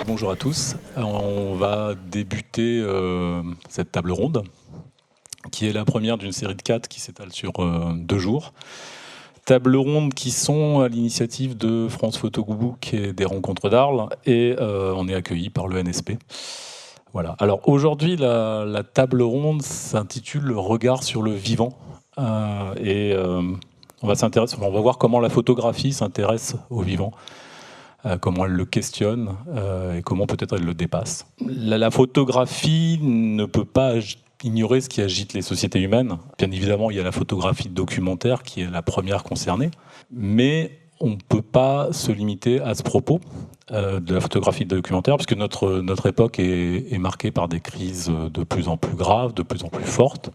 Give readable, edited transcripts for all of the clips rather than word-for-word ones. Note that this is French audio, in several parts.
Bonjour à tous. On va débuter cette table ronde, qui est la première d'une série de 4 qui s'étale sur 2 jours. Table ronde qui sont à l'initiative de France Photo Book et des Rencontres d'Arles, et on est accueilli par le NSP. Voilà. Alors aujourd'hui, la table ronde s'intitule Le regard sur le vivant. On va voir comment la photographie s'intéresse au vivant. Comment elle le questionne et comment peut-être elle le dépasse. La photographie ne peut pas ignorer ce qui agite les sociétés humaines. Bien évidemment, il y a la photographie documentaire qui est la première concernée, mais on ne peut pas se limiter à ce propos de la photographie documentaire, puisque notre époque est marquée par des crises de plus en plus graves, de plus en plus fortes,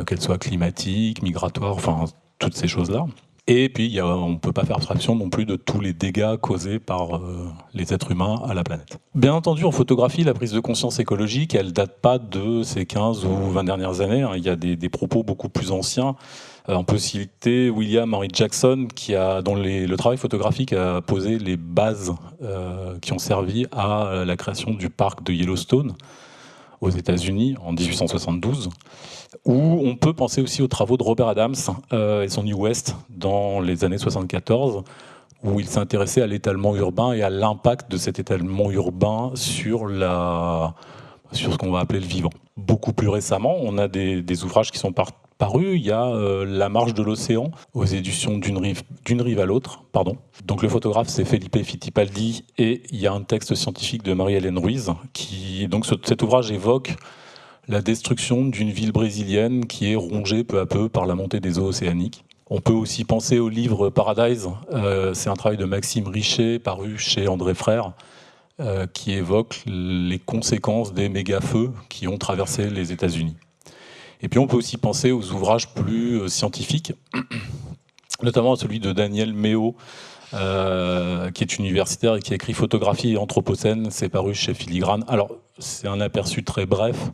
qu'elles soient climatiques, migratoires, enfin toutes ces choses-là. Et puis, on ne peut pas faire abstraction non plus de tous les dégâts causés par les êtres humains à la planète. Bien entendu, en photographie, la prise de conscience écologique, elle ne date pas de ces 15 ou 20 dernières années. Il y a des propos beaucoup plus anciens. On peut citer William Henry Jackson, dont le travail photographique a posé les bases qui ont servi à la création du parc de Yellowstone aux États-Unis en 1872, où on peut penser aussi aux travaux de Robert Adams et son New West dans les années 74, où il s'intéressait à l'étalement urbain et à l'impact de cet étalement urbain sur ce qu'on va appeler le vivant. Beaucoup plus récemment, on a des ouvrages qui sont parus. Il y a La marche de l'océan aux éditions d'une rive à l'autre. Pardon. Donc le photographe, c'est Felipe Fittipaldi, et il y a un texte scientifique de Marie-Hélène Ruiz cet ouvrage évoque la destruction d'une ville brésilienne qui est rongée peu à peu par la montée des eaux océaniques. On peut aussi penser au livre Paradise. C'est un travail de Maxime Richet paru chez André Frère, qui évoque les conséquences des méga-feux qui ont traversé les États-Unis. Et puis on peut aussi penser aux ouvrages plus scientifiques, notamment à celui de Daniel Méo, qui est universitaire et qui a écrit Photographie et Anthropocène. C'est paru chez Filigrane. Alors, c'est un aperçu très bref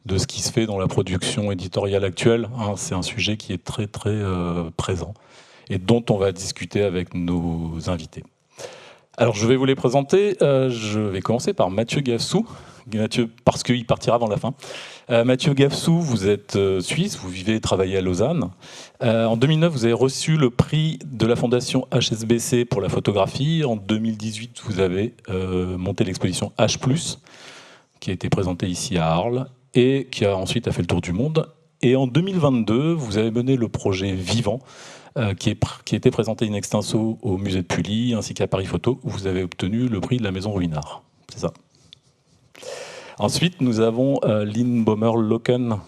de ce qui se fait dans la production éditoriale actuelle. C'est un sujet qui est très très présent et dont on va discuter avec nos invités. Alors je vais vous les présenter. Je vais commencer par Mathieu Gafsou. Mathieu, parce qu'il partira avant la fin. Mathieu Gafsou, vous êtes suisse, vous vivez et travaillez à Lausanne. En 2009, vous avez reçu le prix de la fondation HSBC pour la photographie. En 2018, vous avez monté l'exposition H+, qui a été présentée ici à Arles et qui a ensuite fait le tour du monde. Et en 2022, vous avez mené le projet Vivant, qui a été présenté in extenso au musée de Pully ainsi qu'à Paris Photo, où vous avez obtenu le prix de la Maison Ruinart. C'est ça. Ensuite, nous avons Lynn Bomer-Loken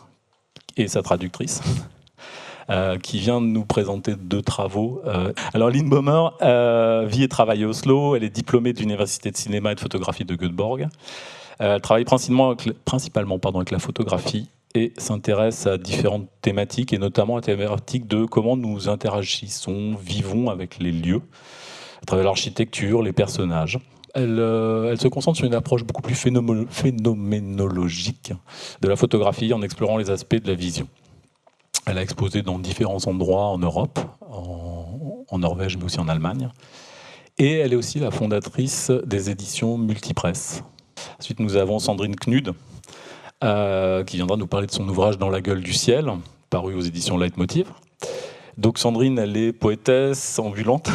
et sa traductrice, qui vient nous présenter 2 travaux. Alors Lynn Bomer vit et travaille à Oslo. Elle est diplômée de l'Université de cinéma et de photographie de Göteborg. Elle travaille principalement avec la photographie et s'intéresse à différentes thématiques, et notamment à la thématique de comment nous interagissons, vivons avec les lieux, à travers l'architecture, les personnages. Elle se concentre sur une approche beaucoup plus phénoménologique de la photographie, en explorant les aspects de la vision. Elle a exposé dans différents endroits en Europe, en Norvège, mais aussi en Allemagne. Et elle est aussi la fondatrice des éditions Multipresse. Ensuite, nous avons Sandrine Knud, qui viendra nous parler de son ouvrage Dans la gueule du ciel, paru aux éditions Leitmotiv. Donc Sandrine, elle est poétesse ambulante,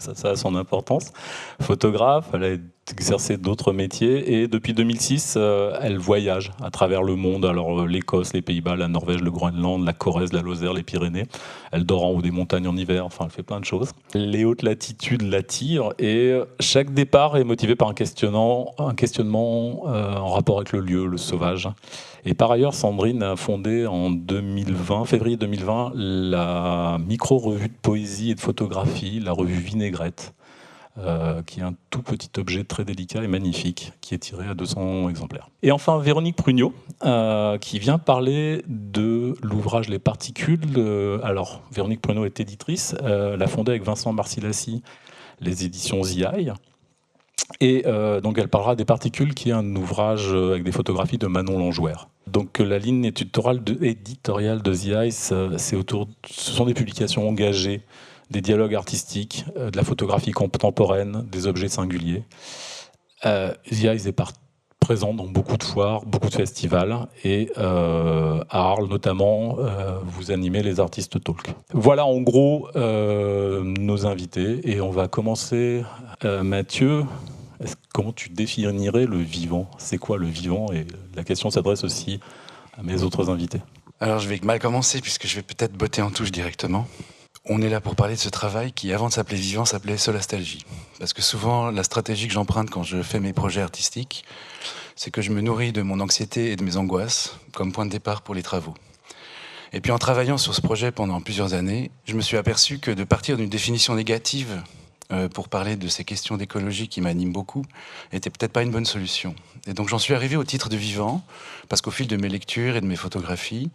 ça a son importance, photographe, elle a exercé d'autres métiers, et depuis 2006, elle voyage à travers le monde. Alors l'Écosse, les Pays-Bas, la Norvège, le Groenland, la Corrèze, la Lozère, les Pyrénées. Elle dort en haut des montagnes en hiver, enfin elle fait plein de choses. Les hautes latitudes l'attirent, et chaque départ est motivé par un questionnement en rapport avec le lieu, le sauvage. Et par ailleurs, Sandrine a fondé en février 2020, la micro-revue de poésie et de photographie, la revue Vinaigrette, qui est un tout petit objet très délicat et magnifique, qui est tiré à 200 exemplaires. Et enfin, Véronique Prugnot, qui vient parler de l'ouvrage Les Particules. Alors, Véronique Prugnot est éditrice, elle a fondé avec Vincent Marcilassi les éditions The Eye. Et donc elle parlera des Particules, qui est un ouvrage avec des photographies de Manon Langouer. Donc la ligne éditoriale de The Eye, ce sont des publications engagées, des dialogues artistiques, de la photographie contemporaine, des objets singuliers. The Eyes est présent dans beaucoup de foires, beaucoup de festivals, et à Arles notamment, vous animez les Artistes Talk. Voilà en gros nos invités, et on va commencer. Mathieu, comment tu définirais le vivant? C'est quoi le vivant? Et la question s'adresse aussi à mes autres invités. Alors je vais mal commencer puisque je vais peut-être botter en touche directement. On est là pour parler de ce travail qui, avant de s'appeler Vivant, s'appelait Solastalgie. Parce que souvent, la stratégie que j'emprunte quand je fais mes projets artistiques, c'est que je me nourris de mon anxiété et de mes angoisses comme point de départ pour les travaux. Et puis en travaillant sur ce projet pendant plusieurs années, je me suis aperçu que de partir d'une définition négative pour parler de ces questions d'écologie qui m'animent beaucoup, était peut-être pas une bonne solution. Et donc j'en suis arrivé au titre de Vivant, parce qu'au fil de mes lectures et de mes photographies,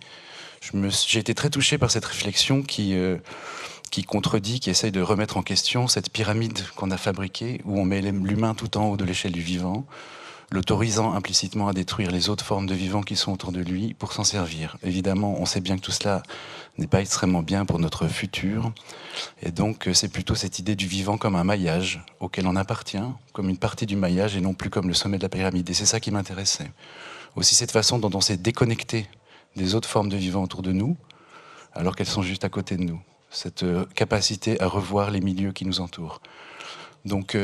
j'ai été très touché par cette réflexion qui contredit, qui essaye de remettre en question cette pyramide qu'on a fabriquée, où on met l'humain tout en haut de l'échelle du vivant, l'autorisant implicitement à détruire les autres formes de vivants qui sont autour de lui pour s'en servir. Évidemment, on sait bien que tout cela n'est pas extrêmement bien pour notre futur. Et donc, c'est plutôt cette idée du vivant comme un maillage auquel on appartient, comme une partie du maillage et non plus comme le sommet de la pyramide. Et c'est ça qui m'intéressait. Aussi cette façon dont on s'est déconnecté des autres formes de vivants autour de nous, alors qu'elles sont juste à côté de nous. Cette capacité à revoir les milieux qui nous entourent. Donc,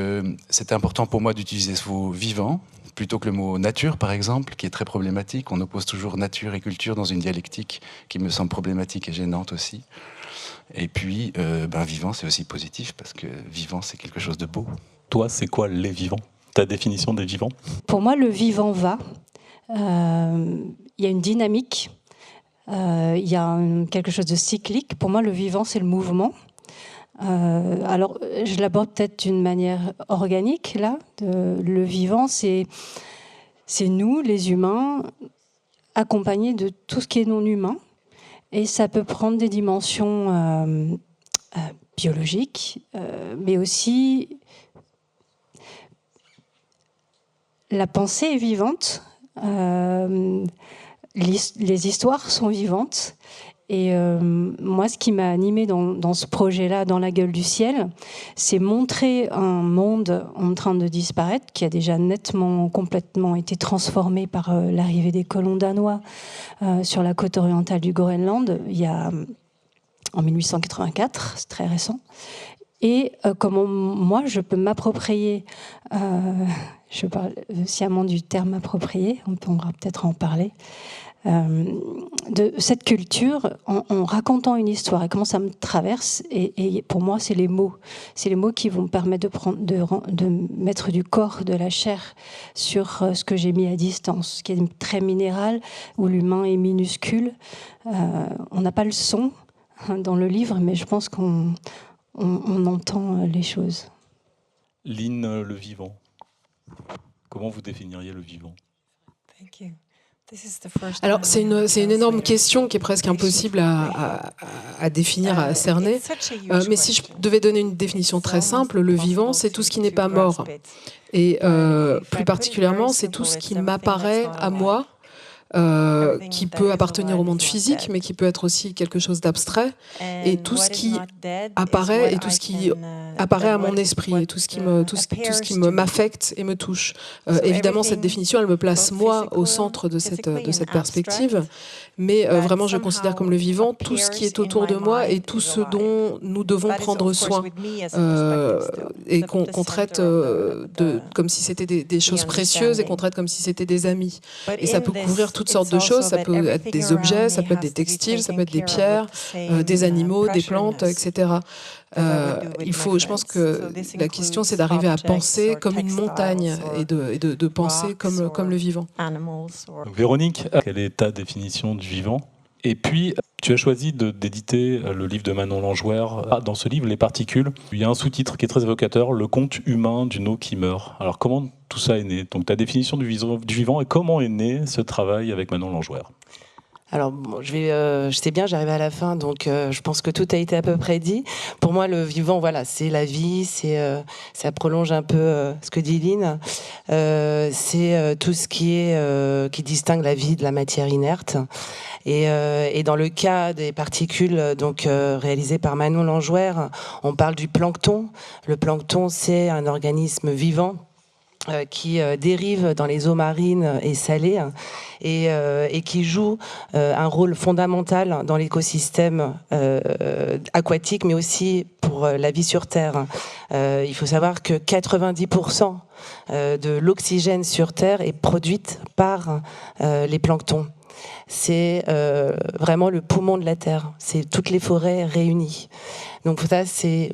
c'est important pour moi d'utiliser ce mot vivant, plutôt que le mot nature, par exemple, qui est très problématique. On oppose toujours nature et culture dans une dialectique qui me semble problématique et gênante aussi. Et puis, vivant, c'est aussi positif, parce que vivant, c'est quelque chose de beau. Toi, c'est quoi les vivants? Ta définition des vivants? Pour moi, le vivant va. Il y a une dynamique, il y a quelque chose de cyclique. Pour moi, le vivant, c'est le mouvement. Alors, je l'aborde peut-être d'une manière organique, là. Le vivant, c'est nous, les humains, accompagnés de tout ce qui est non humain. Et ça peut prendre des dimensions biologiques, mais aussi la pensée est vivante, les histoires sont vivantes. Et moi, ce qui m'a animée dans ce projet-là, dans la gueule du ciel, c'est montrer un monde en train de disparaître, qui a déjà complètement été transformé par l'arrivée des colons danois sur la côte orientale du Groenland, en 1884, c'est très récent. Et comment moi, je peux m'approprier, je parle sciemment du terme approprié, on pourra peut-être en parler, de cette culture en racontant une histoire et comment ça me traverse. Et pour moi, c'est les mots. C'est les mots qui vont me permettre de mettre du corps, de la chair sur ce que j'ai mis à distance, qui est très minéral, où l'humain est minuscule. On n'a pas le son dans le livre, mais je pense qu'on entend les choses. Lynn, le vivant. Comment vous définiriez le vivant? Thank you. Alors, c'est une énorme question qui est presque impossible à définir, à cerner. Mais si je devais donner une définition très simple, le vivant, c'est tout ce qui n'est pas mort. Et plus particulièrement, c'est tout ce qui m'apparaît à moi, qui peut appartenir au monde physique, mais qui peut être aussi quelque chose d'abstrait. Et tout ce qui apparaît et tout ce qui apparaît à mon esprit, et tout ce qui m'affecte et me touche. Évidemment, cette définition, elle me place moi au centre de cette perspective, mais vraiment, je considère comme le vivant tout ce qui est autour de moi et tout ce dont nous devons prendre soin, et qu'on traite comme si c'était des choses précieuses et qu'on traite comme si c'était des amis. Et ça peut couvrir toutes sortes de choses, ça peut être des objets, ça peut être des textiles, ça peut être des pierres, des animaux, des plantes, etc. Je pense que la question, c'est d'arriver à penser comme une montagne et de penser comme le vivant. Donc, Véronique, quelle est ta définition du vivant? Et puis, tu as choisi d'éditer le livre de Manon Langouer. Dans ce livre, Les particules, il y a un sous-titre qui est très évocateur, Le conte humain d'une eau qui meurt. Alors, comment tout ça est né? Donc, ta définition du vivant et comment est né ce travail avec Manon Langouer? Alors, bon, je sais bien, j'arrive à la fin, donc je pense que tout a été à peu près dit. Pour moi, le vivant, voilà, c'est la vie, ça prolonge un peu ce que dit Lynn. C'est tout ce qui distingue la vie de la matière inerte. Et dans le cas des particules réalisées par Manon Langouer, on parle du plancton. Le plancton, c'est un organisme vivant qui dérivent dans les eaux marines et salées et qui jouent un rôle fondamental dans l'écosystème aquatique, mais aussi pour la vie sur Terre. Il faut savoir que 90% de l'oxygène sur Terre est produite par les planctons. C'est vraiment le poumon de la Terre. C'est toutes les forêts réunies. Donc ça, c'est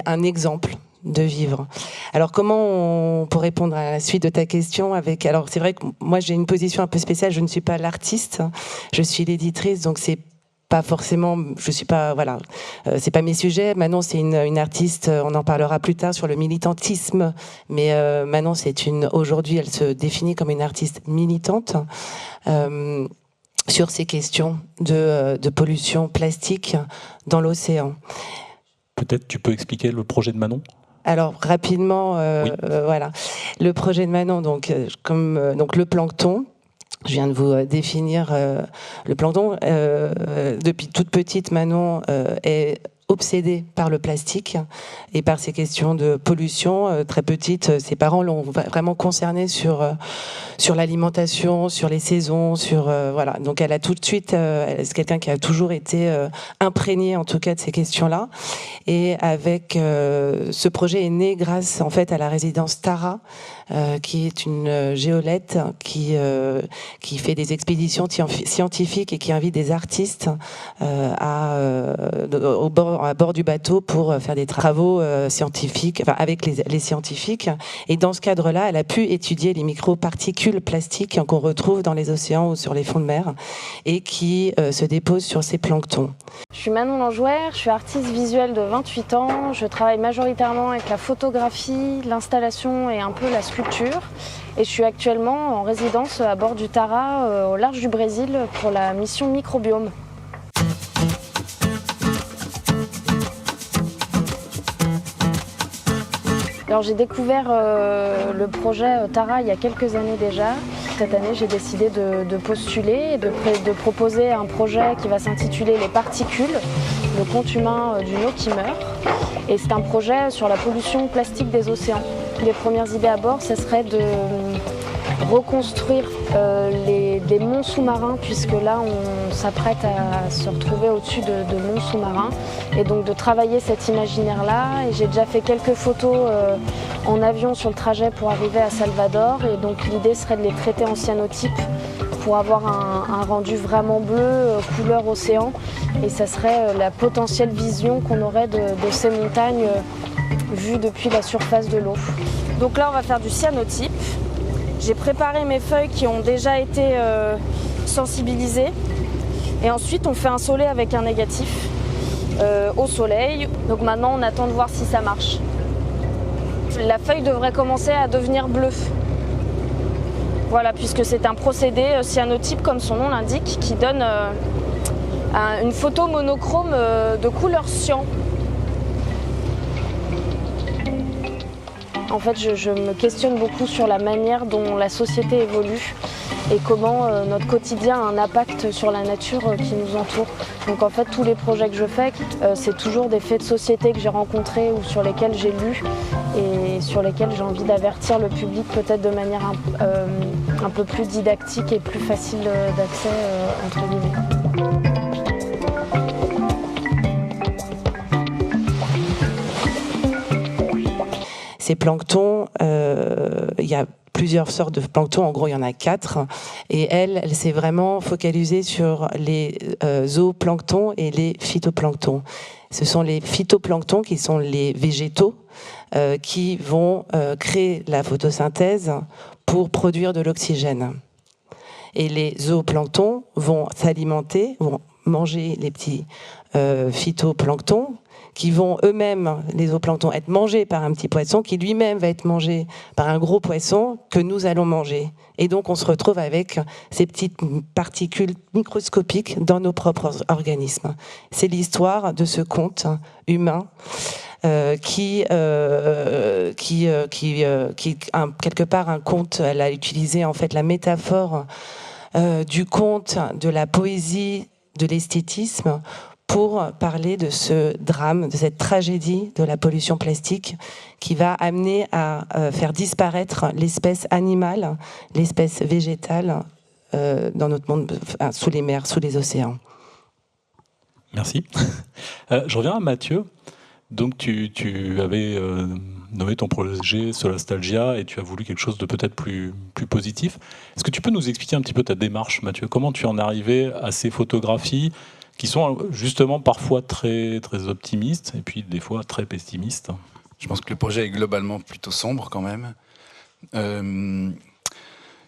un exemple de vivre. Alors comment pour répondre à la suite de ta question alors c'est vrai que moi j'ai une position un peu spéciale, je ne suis pas l'artiste, je suis l'éditrice, donc c'est pas forcément, je suis pas, c'est pas mes sujets. Manon, c'est une artiste, on en parlera plus tard sur le militantisme, mais Manon, aujourd'hui, elle se définit comme une artiste militante sur ces questions de pollution plastique dans l'océan. Peut-être tu peux expliquer le projet de Manon ? Alors rapidement, oui. Voilà, le projet de Manon, donc le plancton. Je viens de vous définir le plancton. Depuis toute petite, Manon est obsédée par le plastique et par ces questions de pollution. Très petite, ses parents l'ont vraiment concernée sur l'alimentation, sur les saisons, voilà. Donc elle a tout de suite, c'est quelqu'un qui a toujours été imprégné en tout cas de ces questions-là. Et avec ce projet est né grâce en fait à la résidence Tara, qui est une géolette qui fait des expéditions scientifiques et qui invite des artistes à bord du bateau pour faire des travaux scientifiques, avec les scientifiques. Et dans ce cadre-là, elle a pu étudier les microparticules plastiques qu'on retrouve dans les océans ou sur les fonds de mer et qui se déposent sur ces planctons. Je suis Manon Langouer, je suis artiste visuelle de 28 ans. Je travaille majoritairement avec la photographie, l'installation et un peu la sculpture. Et je suis actuellement en résidence à bord du Tara au large du Brésil pour la mission Microbiome. Alors j'ai découvert le projet Tara il y a quelques années déjà. Cette année, j'ai décidé de postuler et de proposer un projet qui va s'intituler Les particules, le conte humain d'une eau qui meurt. Et c'est un projet sur la pollution plastique des océans. Les premières idées à bord, ce serait de reconstruire des monts sous-marins, puisque là on s'apprête à se retrouver au-dessus de monts sous-marins, et donc de travailler cet imaginaire-là. Et j'ai déjà fait quelques photos en avion sur le trajet pour arriver à Salvador, et donc l'idée serait de les traiter en cyanotype pour avoir un rendu vraiment bleu, couleur océan, et ça serait la potentielle vision qu'on aurait de ces montagnes vues depuis la surface de l'eau. Donc là on va faire du cyanotype. J'ai préparé mes feuilles qui ont déjà été sensibilisées. Et ensuite, on fait un soleil avec un négatif au soleil. Donc maintenant, on attend de voir si ça marche. La feuille devrait commencer à devenir bleue. Voilà, puisque c'est un procédé cyanotype, comme son nom l'indique, qui donne une photo monochrome de couleur cyan. En fait, je me questionne beaucoup sur la manière dont la société évolue et comment notre quotidien a un impact sur la nature qui nous entoure. Donc en fait, tous les projets que je fais, c'est toujours des faits de société que j'ai rencontrés ou sur lesquels j'ai lu et sur lesquels j'ai envie d'avertir le public peut-être de manière un peu plus didactique et plus facile d'accès, entre guillemets. Ces planctons, il y a plusieurs sortes de planctons, en gros il y en a 4, et elle s'est vraiment focalisée sur les zooplanctons et les phytoplanctons. Ce sont les phytoplanctons qui sont les végétaux qui vont créer la photosynthèse pour produire de l'oxygène. Et les zooplanctons vont s'alimenter, vont manger les petits phytoplanctons, qui vont eux-mêmes, les zooplanctons, être mangés par un petit poisson, qui lui-même va être mangé par un gros poisson que nous allons manger. Et donc on se retrouve avec ces petites particules microscopiques dans nos propres organismes. C'est l'histoire de ce conte humain qui quelque part un conte. Elle a utilisé en fait la métaphore du conte, de la poésie, de l'esthétisme, pour parler de ce drame, de cette tragédie de la pollution plastique qui va amener à faire disparaître l'espèce animale, l'espèce végétale dans notre monde, sous les mers, sous les océans. Merci. Je reviens à Mathieu. Donc tu avais nommé ton projet Solastalgia et tu as voulu quelque chose de peut-être plus positif. Est-ce que tu peux nous expliquer un petit peu ta démarche, Mathieu? Comment tu en es arrivé à ces photographies qui sont justement parfois très, très optimistes et puis des fois très pessimistes? Je pense que le projet est globalement plutôt sombre quand même.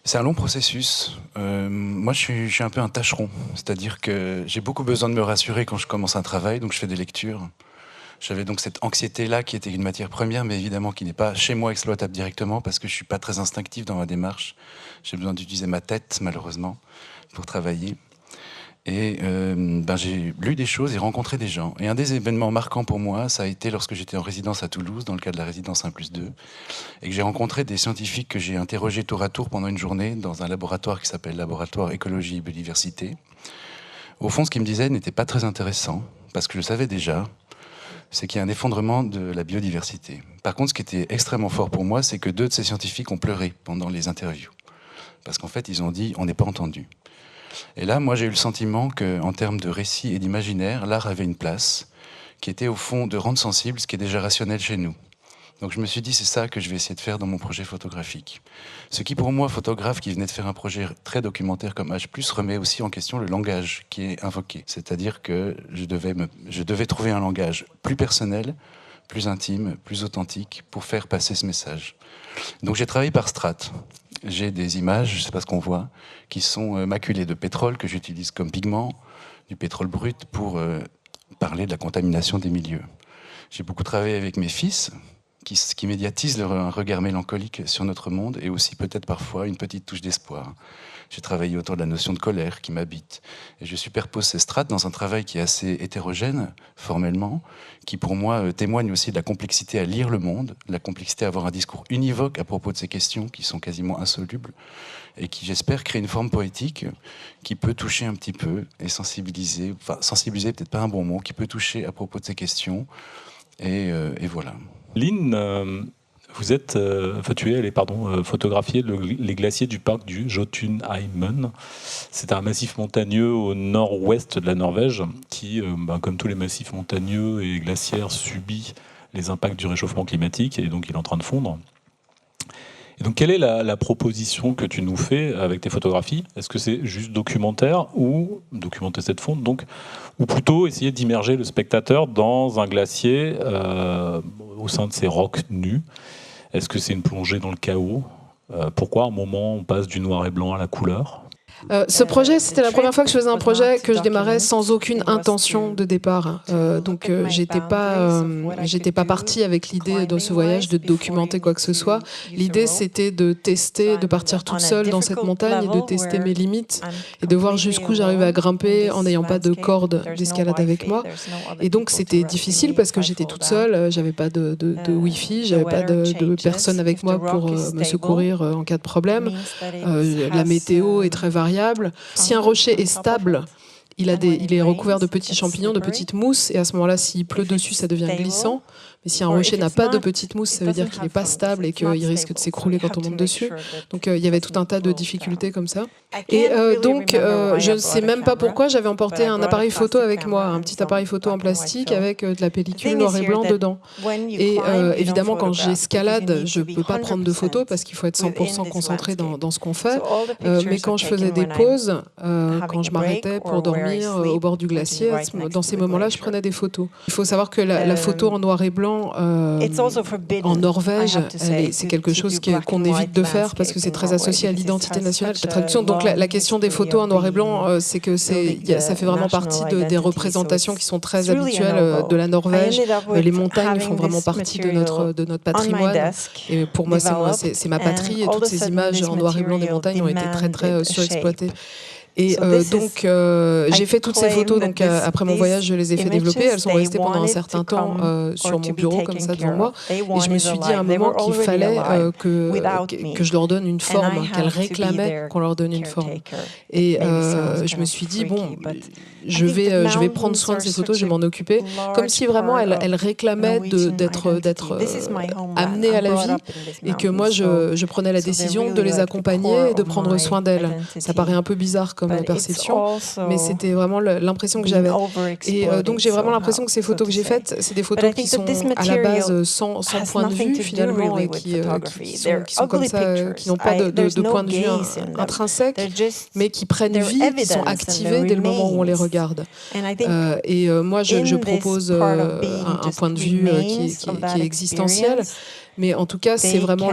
C'est un long processus. Moi, je suis un peu un tâcheron. C'est-à-dire que j'ai beaucoup besoin de me rassurer quand je commence un travail, donc je fais des lectures. J'avais donc cette anxiété-là qui était une matière première, mais évidemment qui n'est pas chez moi exploitable directement parce que je ne suis pas très instinctif dans ma démarche. J'ai besoin d'utiliser ma tête, malheureusement, pour travailler. Et j'ai lu des choses et rencontré des gens. Et un des événements marquants pour moi, ça a été lorsque j'étais en résidence à Toulouse, dans le cadre de la résidence 1+2, et que j'ai rencontré des scientifiques que j'ai interrogés tour à tour pendant une journée dans un laboratoire qui s'appelle Laboratoire Écologie et Biodiversité. Au fond, ce qu'ils me disaient n'était pas très intéressant, parce que je savais déjà, c'est qu'il y a un effondrement de la biodiversité. Par contre, ce qui était extrêmement fort pour moi, c'est que 2 de ces scientifiques ont pleuré pendant les interviews. Parce qu'en fait, ils ont dit « on n'est pas entendu ». Et là, moi, j'ai eu le sentiment qu'en termes de récit et d'imaginaire, l'art avait une place qui était au fond de rendre sensible ce qui est déjà rationnel chez nous. Donc je me suis dit, c'est ça que je vais essayer de faire dans mon projet photographique. Ce qui, pour moi, photographe qui venait de faire un projet très documentaire comme H+, remet aussi en question le langage qui est invoqué. C'est-à-dire que je devais trouver un langage plus personnel, plus intime, plus authentique pour faire passer ce message. Donc j'ai travaillé par strates. J'ai des images, je ne sais pas ce qu'on voit, qui sont maculées de pétrole que j'utilise comme pigment, du pétrole brut pour parler de la contamination des milieux. J'ai beaucoup travaillé avec mes fils, qui médiatisent un regard mélancolique sur notre monde et aussi peut-être parfois une petite touche d'espoir. J'ai travaillé autour de la notion de colère qui m'habite. Et je superpose ces strates dans un travail qui est assez hétérogène, formellement, qui pour moi témoigne aussi de la complexité à lire le monde, la complexité à avoir un discours univoque à propos de ces questions qui sont quasiment insolubles et qui, j'espère, crée une forme poétique qui peut toucher un petit peu et sensibiliser, enfin sensibiliser peut-être pas un bon mot, qui peut toucher à propos de ces questions. Et voilà. Lynn, vous êtes, tu es allé photographier les glaciers du parc du Jotunheimen. C'est un massif montagneux au nord-ouest de la Norvège qui, comme tous les massifs montagneux et glaciaires, subit les impacts du réchauffement climatique et donc il est en train de fondre. Et donc quelle est la proposition que tu nous fais avec tes photographies? Est-ce que c'est juste documentaire ou documenter cette fonte donc, ou plutôt essayer d'immerger le spectateur dans un glacier au sein de ces rocs nus? Est-ce que c'est une plongée dans le chaos? Pourquoi à un moment on passe du noir et blanc à la couleur? Ce projet, c'était la première fois que je faisais un projet que je démarrais sans aucune intention de départ. Donc, j'étais pas partie avec l'idée dans ce voyage de documenter quoi que ce soit. L'idée, c'était de tester, de partir toute seule dans cette montagne et de tester mes limites et de voir jusqu'où j'arrivais à grimper en n'ayant pas de corde d'escalade avec moi. Et donc, c'était difficile parce que j'étais toute seule, j'avais pas de Wi-Fi, j'avais pas de personne avec moi pour me secourir en cas de problème. La météo est très variable. Si un rocher est stable, il est recouvert de petits champignons, de petites mousses, et à ce moment-là, s'il pleut dessus, ça devient glissant. Mais si un rocher n'a pas de petites mousses, ça veut dire qu'il n'est pas stable et qu'il risque de s'écrouler quand on monte dessus. Donc il y avait tout un tas de difficultés comme ça. Et donc, je ne sais même pas pourquoi, j'avais emporté un appareil photo avec moi, un petit appareil photo en plastique avec de la pellicule noir et blanc dedans. Et évidemment, quand j'escalade, je ne peux pas prendre de photos parce qu'il faut être 100% concentré dans ce qu'on fait. Mais quand je faisais des pauses, quand je m'arrêtais pour dormir au bord du glacier, dans ces moments-là, je prenais des photos. Il faut savoir que la photo en noir et blanc, en Norvège, c'est quelque chose qu'on évite de faire parce que c'est très associé à l'identité nationale, la traduction. Donc la question des photos en noir et blanc, c'est que ça fait vraiment partie des représentations qui sont très habituelles de la Norvège. Les montagnes font vraiment partie de notre patrimoine. Et pour moi, c'est ma patrie et toutes ces images en noir et blanc des montagnes ont été très très surexploitées. Et donc, j'ai fait toutes ces photos. Donc, après mon voyage, je les ai fait développer. Elles sont restées pendant un certain temps sur mon bureau, comme ça, devant moi. Et je me suis dit à un moment qu'il fallait que je leur donne une forme, qu'elles réclamaient qu'on leur donne une forme. Et je me suis dit, bon, je vais prendre soin de ces photos, je vais m'en occuper, comme si vraiment elles réclamaient d'être amenées à la vie, et que moi, je prenais la décision de les accompagner et de prendre soin d'elles. Ça paraît un peu bizarre comme perception, mais c'était vraiment l'impression que j'avais. Et donc j'ai vraiment l'impression que ces photos que j'ai faites, c'est des photos qui sont à la base sans point de vue finalement, et qui sont comme ça, qui n'ont pas de point de vue intrinsèque, mais qui prennent vie, qui sont activées dès le moment où on les regarde. Et moi je propose un point de vue qui est existentiel. Mais en tout cas, c'est vraiment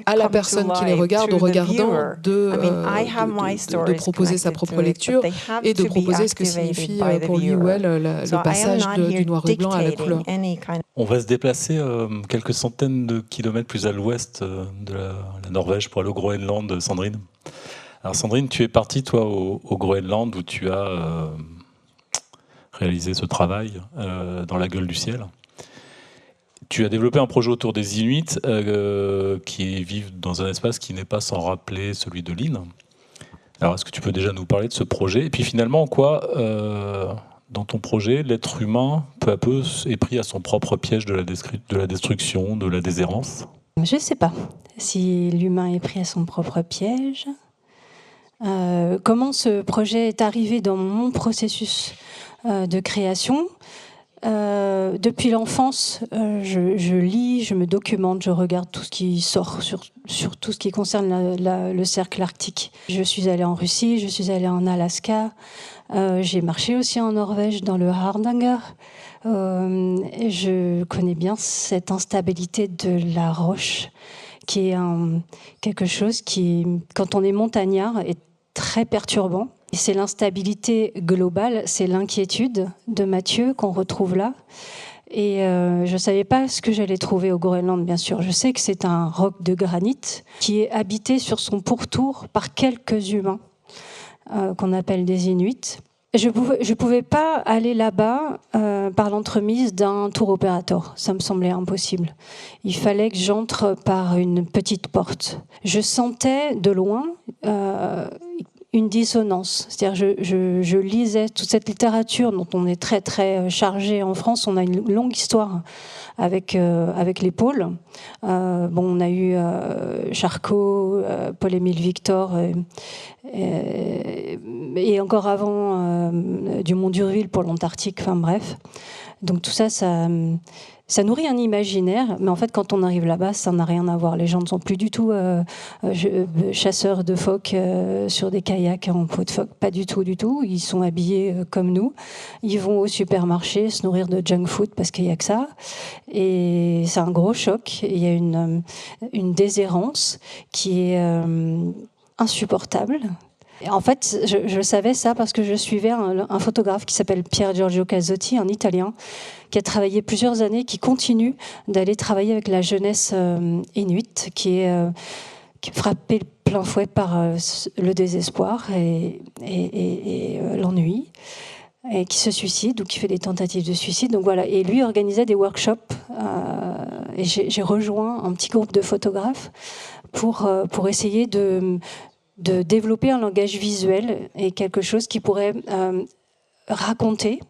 à la personne qui les regarde, au regardant, de proposer sa propre lecture et de proposer ce que signifie pour lui ou elle le passage du noir et blanc à la couleur. On va se déplacer quelques centaines de kilomètres plus à l'ouest de la Norvège pour aller au Groenland, Sandrine. Alors Sandrine, tu es partie toi au Groenland où tu as réalisé ce travail dans la gueule du ciel. Tu as développé un projet autour des Inuits qui vivent dans un espace qui n'est pas sans rappeler celui de l'Inn. Alors, est-ce que tu peux déjà nous parler de ce projet? Et puis finalement, en quoi, dans ton projet, l'être humain, peu à peu, est pris à son propre piège de la destruction, de la déshérence? Je ne sais pas si l'humain est pris à son propre piège. Comment ce projet est arrivé dans mon processus de création? Depuis l'enfance, je lis, je me documente, je regarde tout ce qui sort sur tout ce qui concerne le cercle arctique. Je suis allée en Russie, je suis allée en Alaska, j'ai marché aussi en Norvège dans le Hardanger. Je connais bien cette instabilité de la roche, qui est quelque chose qui, quand on est montagnard, est très perturbant. C'est l'instabilité globale, c'est l'inquiétude de Mathieu qu'on retrouve là. Et je ne savais pas ce que j'allais trouver au Groenland, bien sûr. Je sais que c'est un roc de granit qui est habité sur son pourtour par quelques humains qu'on appelle des Inuits. Je pouvais pas aller là-bas par l'entremise d'un tour opérateur. Ça me semblait impossible. Il fallait que j'entre par une petite porte. Je sentais de loin une dissonance. C'est-à-dire, je lisais toute cette littérature dont on est très très chargé en France. On a une longue histoire avec les pôles. On a eu Charcot, Paul-Émile Victor, et encore avant Dumont-D'Urville pour l'Antarctique. Enfin bref. Donc tout ça, ça nourrit un imaginaire, mais en fait, quand on arrive là-bas, ça n'a rien à voir. Les gens ne sont plus du tout chasseurs de phoques sur des kayaks en peau de phoque, pas du tout, du tout. Ils sont habillés comme nous. Ils vont au supermarché se nourrir de junk food parce qu'il n'y a que ça. Et c'est un gros choc. Il y a une déshérence qui est insupportable. En fait, je savais ça parce que je suivais un photographe qui s'appelle Pier Giorgio Casotti, un Italien, qui a travaillé plusieurs années, qui continue d'aller travailler avec la jeunesse inuite, qui est frappée plein fouet par le désespoir et l'ennui, et qui se suicide ou qui fait des tentatives de suicide. Donc voilà. Et lui organisait des workshops, et j'ai rejoint un petit groupe de photographes pour essayer de développer un langage visuel et quelque chose qui pourrait raconter,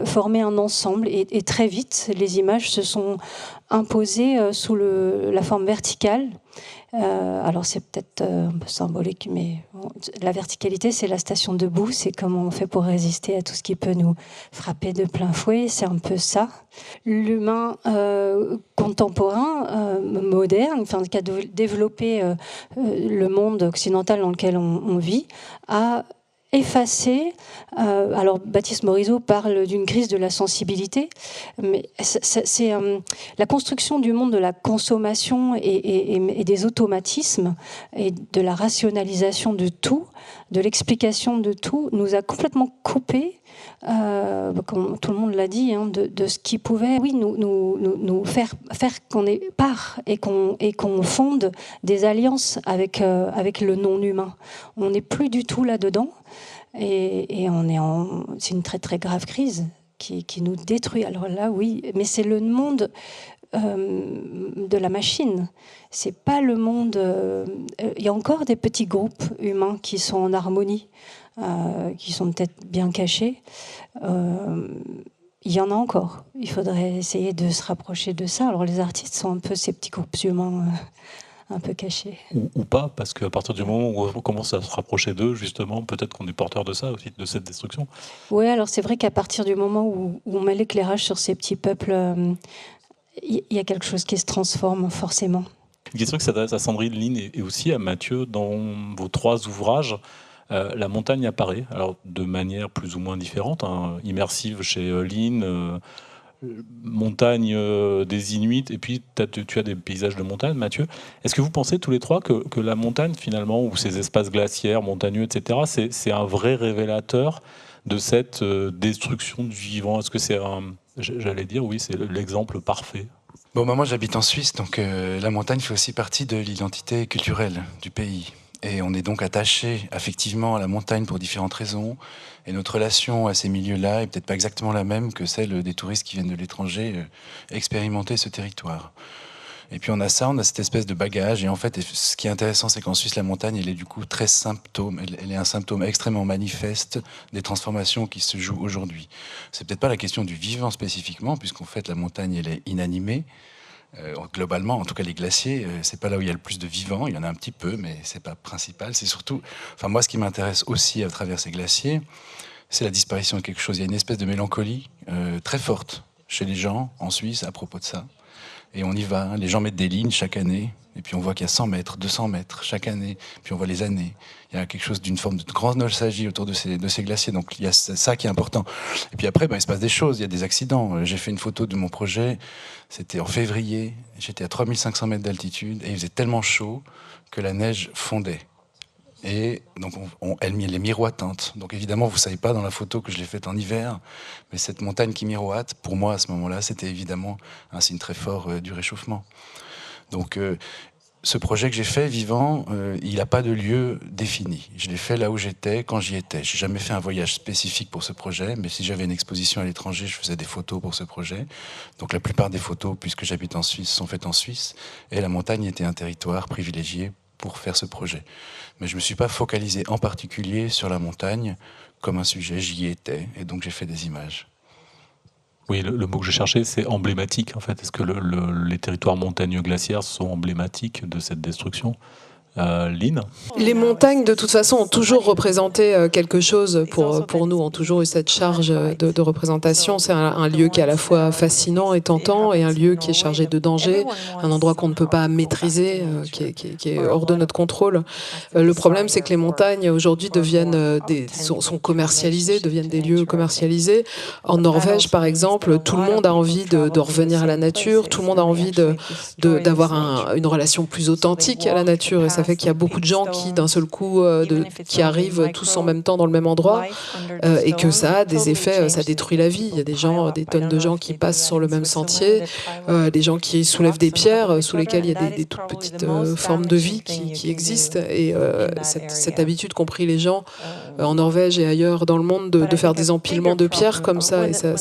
former un ensemble. Et très vite, les images se sont imposées sous la forme verticale. Alors c'est peut-être un peu symbolique, mais la verticalité, c'est la station debout, c'est comment on fait pour résister à tout ce qui peut nous frapper de plein fouet, c'est un peu ça. L'humain contemporain, moderne, enfin, qui a développé le monde occidental dans lequel on vit, a effacé. Alors Baptiste Morisot parle d'une crise de la sensibilité, mais c'est la construction du monde de la consommation et des automatismes et de la rationalisation de tout, de l'explication de tout, nous a complètement coupé comme tout le monde l'a dit, de ce qui pouvait nous faire qu'on est part et qu'on fonde des alliances avec le non-humain. On n'est plus du tout là-dedans et c'est une très très grave crise qui nous détruit. Alors là, oui, mais c'est le monde de la machine. C'est pas le monde. Il y a encore des petits groupes humains qui sont en harmonie, qui sont peut-être bien cachés. Il y en a encore. Il faudrait essayer de se rapprocher de ça. Alors les artistes sont un peu ces petits groupes humains un peu cachés. Ou pas, parce qu'à partir du moment où on commence à se rapprocher d'eux, justement, peut-être qu'on est porteur de ça aussi, de cette destruction. Oui, alors c'est vrai qu'à partir du moment où on met l'éclairage sur ces petits peuples, il y a quelque chose qui se transforme forcément. Une question qui s'adresse à Sandrine, Lynn et aussi à Mathieu. Dans vos 3 ouvrages, la montagne apparaît, alors de manière plus ou moins différente, immersive chez Lynn, montagne des Inuits, et puis tu as des paysages de montagne, Mathieu. Est-ce que vous pensez tous les 3 que la montagne, finalement, ou ces espaces glaciaires, montagneux, etc., c'est un vrai révélateur de cette destruction du vivant? Est-ce que c'est j'allais dire, oui, c'est l'exemple parfait? Bon, moi j'habite en Suisse, donc la montagne fait aussi partie de l'identité culturelle du pays. Et on est donc attaché affectivement à la montagne pour différentes raisons. Et notre relation à ces milieux-là est peut-être pas exactement la même que celle des touristes qui viennent de l'étranger expérimenter ce territoire. Et puis on a cette espèce de bagage. Et en fait, ce qui est intéressant, c'est qu'en Suisse, la montagne, elle est du coup très symptôme. Elle est un symptôme extrêmement manifeste des transformations qui se jouent aujourd'hui. C'est peut-être pas la question du vivant spécifiquement, puisqu'en fait, la montagne, elle est inanimée. Globalement, en tout cas les glaciers, c'est pas là où il y a le plus de vivants. Il y en a un petit peu, mais c'est pas principal. C'est surtout, enfin moi, ce qui m'intéresse aussi à travers ces glaciers, c'est la disparition de quelque chose. Il y a une espèce de mélancolie très forte chez les gens en Suisse à propos de ça. Et on y va. Les gens mettent des lignes chaque année, et puis on voit qu'il y a 100 mètres, 200 mètres chaque année. Puis on voit les années. Il y a quelque chose d'une forme de grande nostalgie autour de ces glaciers. Donc il y a ça qui est important. Et puis après, il se passe des choses. Il y a des accidents. J'ai fait une photo de mon projet. C'était en février. J'étais à 3500 mètres d'altitude et il faisait tellement chaud que la neige fondait. Et donc elle est miroitante. Donc évidemment, vous ne savez pas dans la photo que je l'ai faite en hiver, mais cette montagne qui miroite, pour moi à ce moment-là, c'était évidemment un signe très fort du réchauffement. Donc ce projet que j'ai fait, Vivant, il n'a pas de lieu défini. Je l'ai fait là où j'étais, quand j'y étais. Je n'ai jamais fait un voyage spécifique pour ce projet, mais si j'avais une exposition à l'étranger, je faisais des photos pour ce projet. Donc la plupart des photos, puisque j'habite en Suisse, sont faites en Suisse. Et la montagne était un territoire privilégié pour faire ce projet. Mais je ne me suis pas focalisé en particulier sur la montagne comme un sujet, j'y étais, et donc j'ai fait des images. Oui, le mot que je cherchais, c'est emblématique, en fait. Est-ce que les territoires montagneux glaciaires sont emblématiques de cette destruction ? Lynn ? Les montagnes, de toute façon, ont toujours représenté quelque chose pour nous, ont toujours eu cette charge de représentation. C'est un lieu qui est à la fois fascinant et tentant, et un lieu qui est chargé de danger, un endroit qu'on ne peut pas maîtriser, qui est hors de notre contrôle. Le problème, c'est que les montagnes, aujourd'hui, sont commercialisées, deviennent des lieux commercialisés. En Norvège, par exemple, tout le monde a envie de revenir à la nature, tout le monde a envie d'avoir une relation plus authentique à la nature, et ça fait qu'il y a beaucoup de gens qui, d'un seul coup, qui arrivent tous en même temps dans le même endroit, et que ça a des effets, ça détruit la vie. Il y a des tonnes de gens qui passent sur le même sentier, des gens qui soulèvent des pierres sous lesquelles il y a des toutes petites formes de vie qui existent, et cette habitude qu'ont pris les gens en Norvège et ailleurs dans le monde de faire des empilements de pierres comme ça, et ça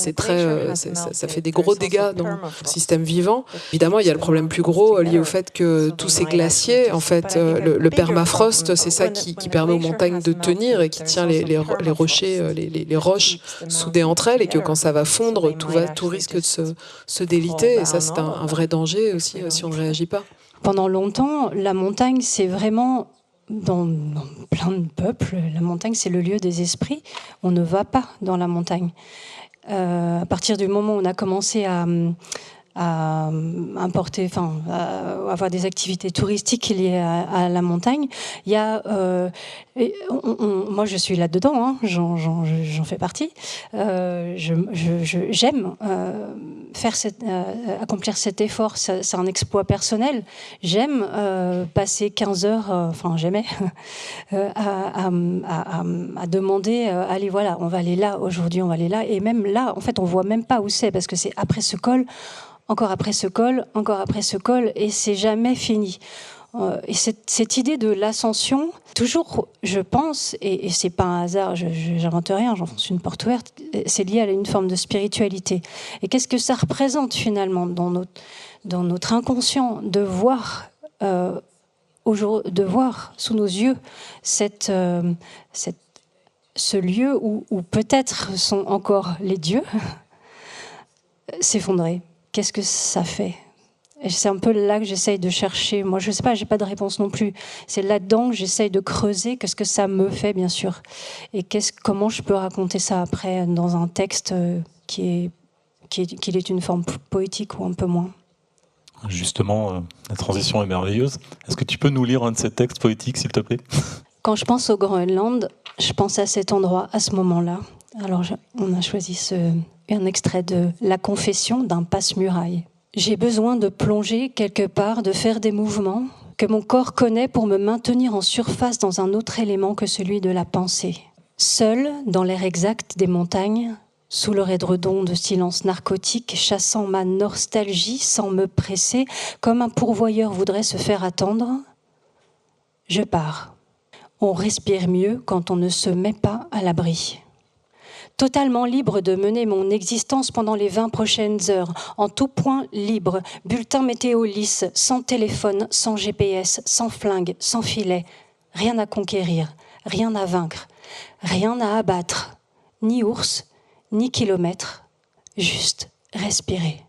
fait des gros dégâts dans le système vivant. Évidemment, il y a le problème plus gros lié au fait que tous ces glaciers, en fait, le permafrost, c'est ça qui permet aux montagnes de tenir et qui tient les rochers, les roches soudées entre elles, et que quand ça va fondre, tout risque de se déliter, et ça c'est un vrai danger aussi si on ne réagit pas. Pendant longtemps, la montagne, c'est vraiment, dans plein de peuples, la montagne c'est le lieu des esprits. On ne va pas dans la montagne. À partir du moment où on a commencé à importer, à avoir des activités touristiques liées à la montagne. Il y a, moi je suis là-dedans, hein, j'en fais partie. J'aime accomplir cet effort, c'est un exploit personnel. J'aime passer 15 heures, j'aimais, à demander, allez voilà, on va aller là aujourd'hui, on va aller là, et même là, en fait, on voit même pas où c'est, parce que c'est après ce col, encore après ce col, encore après ce col, et c'est jamais fini. Et cette idée de l'ascension, toujours, je pense, et c'est pas un hasard, j'invente rien, j'enfonce une porte ouverte, c'est lié à une forme de spiritualité. Et qu'est-ce que ça représente finalement dans notre inconscient de voir sous nos yeux ce lieu où peut-être sont encore les dieux s'effondrer. Qu'est-ce que ça fait ? Et c'est un peu là que j'essaye de chercher. Moi, je ne sais pas, j'ai pas de réponse non plus. C'est là-dedans que j'essaye de creuser qu'est-ce que ça me fait, bien sûr. Et comment je peux raconter ça après dans un texte qu'il est une forme poétique ou un peu moins. Justement, la transition est merveilleuse. Est-ce que tu peux nous lire un de ces textes poétiques, s'il te plaît ? Quand je pense au Groenland, je pense à cet endroit, à ce moment-là. Alors, on a choisi un extrait de La Confession d'un passe-muraille. J'ai besoin de plonger quelque part, de faire des mouvements que mon corps connaît pour me maintenir en surface dans un autre élément que celui de la pensée. Seul, dans l'air exact des montagnes, sous leur édredon de silence narcotique, chassant ma nostalgie sans me presser, comme un pourvoyeur voudrait se faire attendre, je pars. On respire mieux quand on ne se met pas à l'abri. Totalement libre de mener mon existence pendant les 20 prochaines heures, en tout point libre, bulletin météo lisse, sans téléphone, sans GPS, sans flingue, sans filet, rien à conquérir, rien à vaincre, rien à abattre, ni ours, ni kilomètres, juste respirer.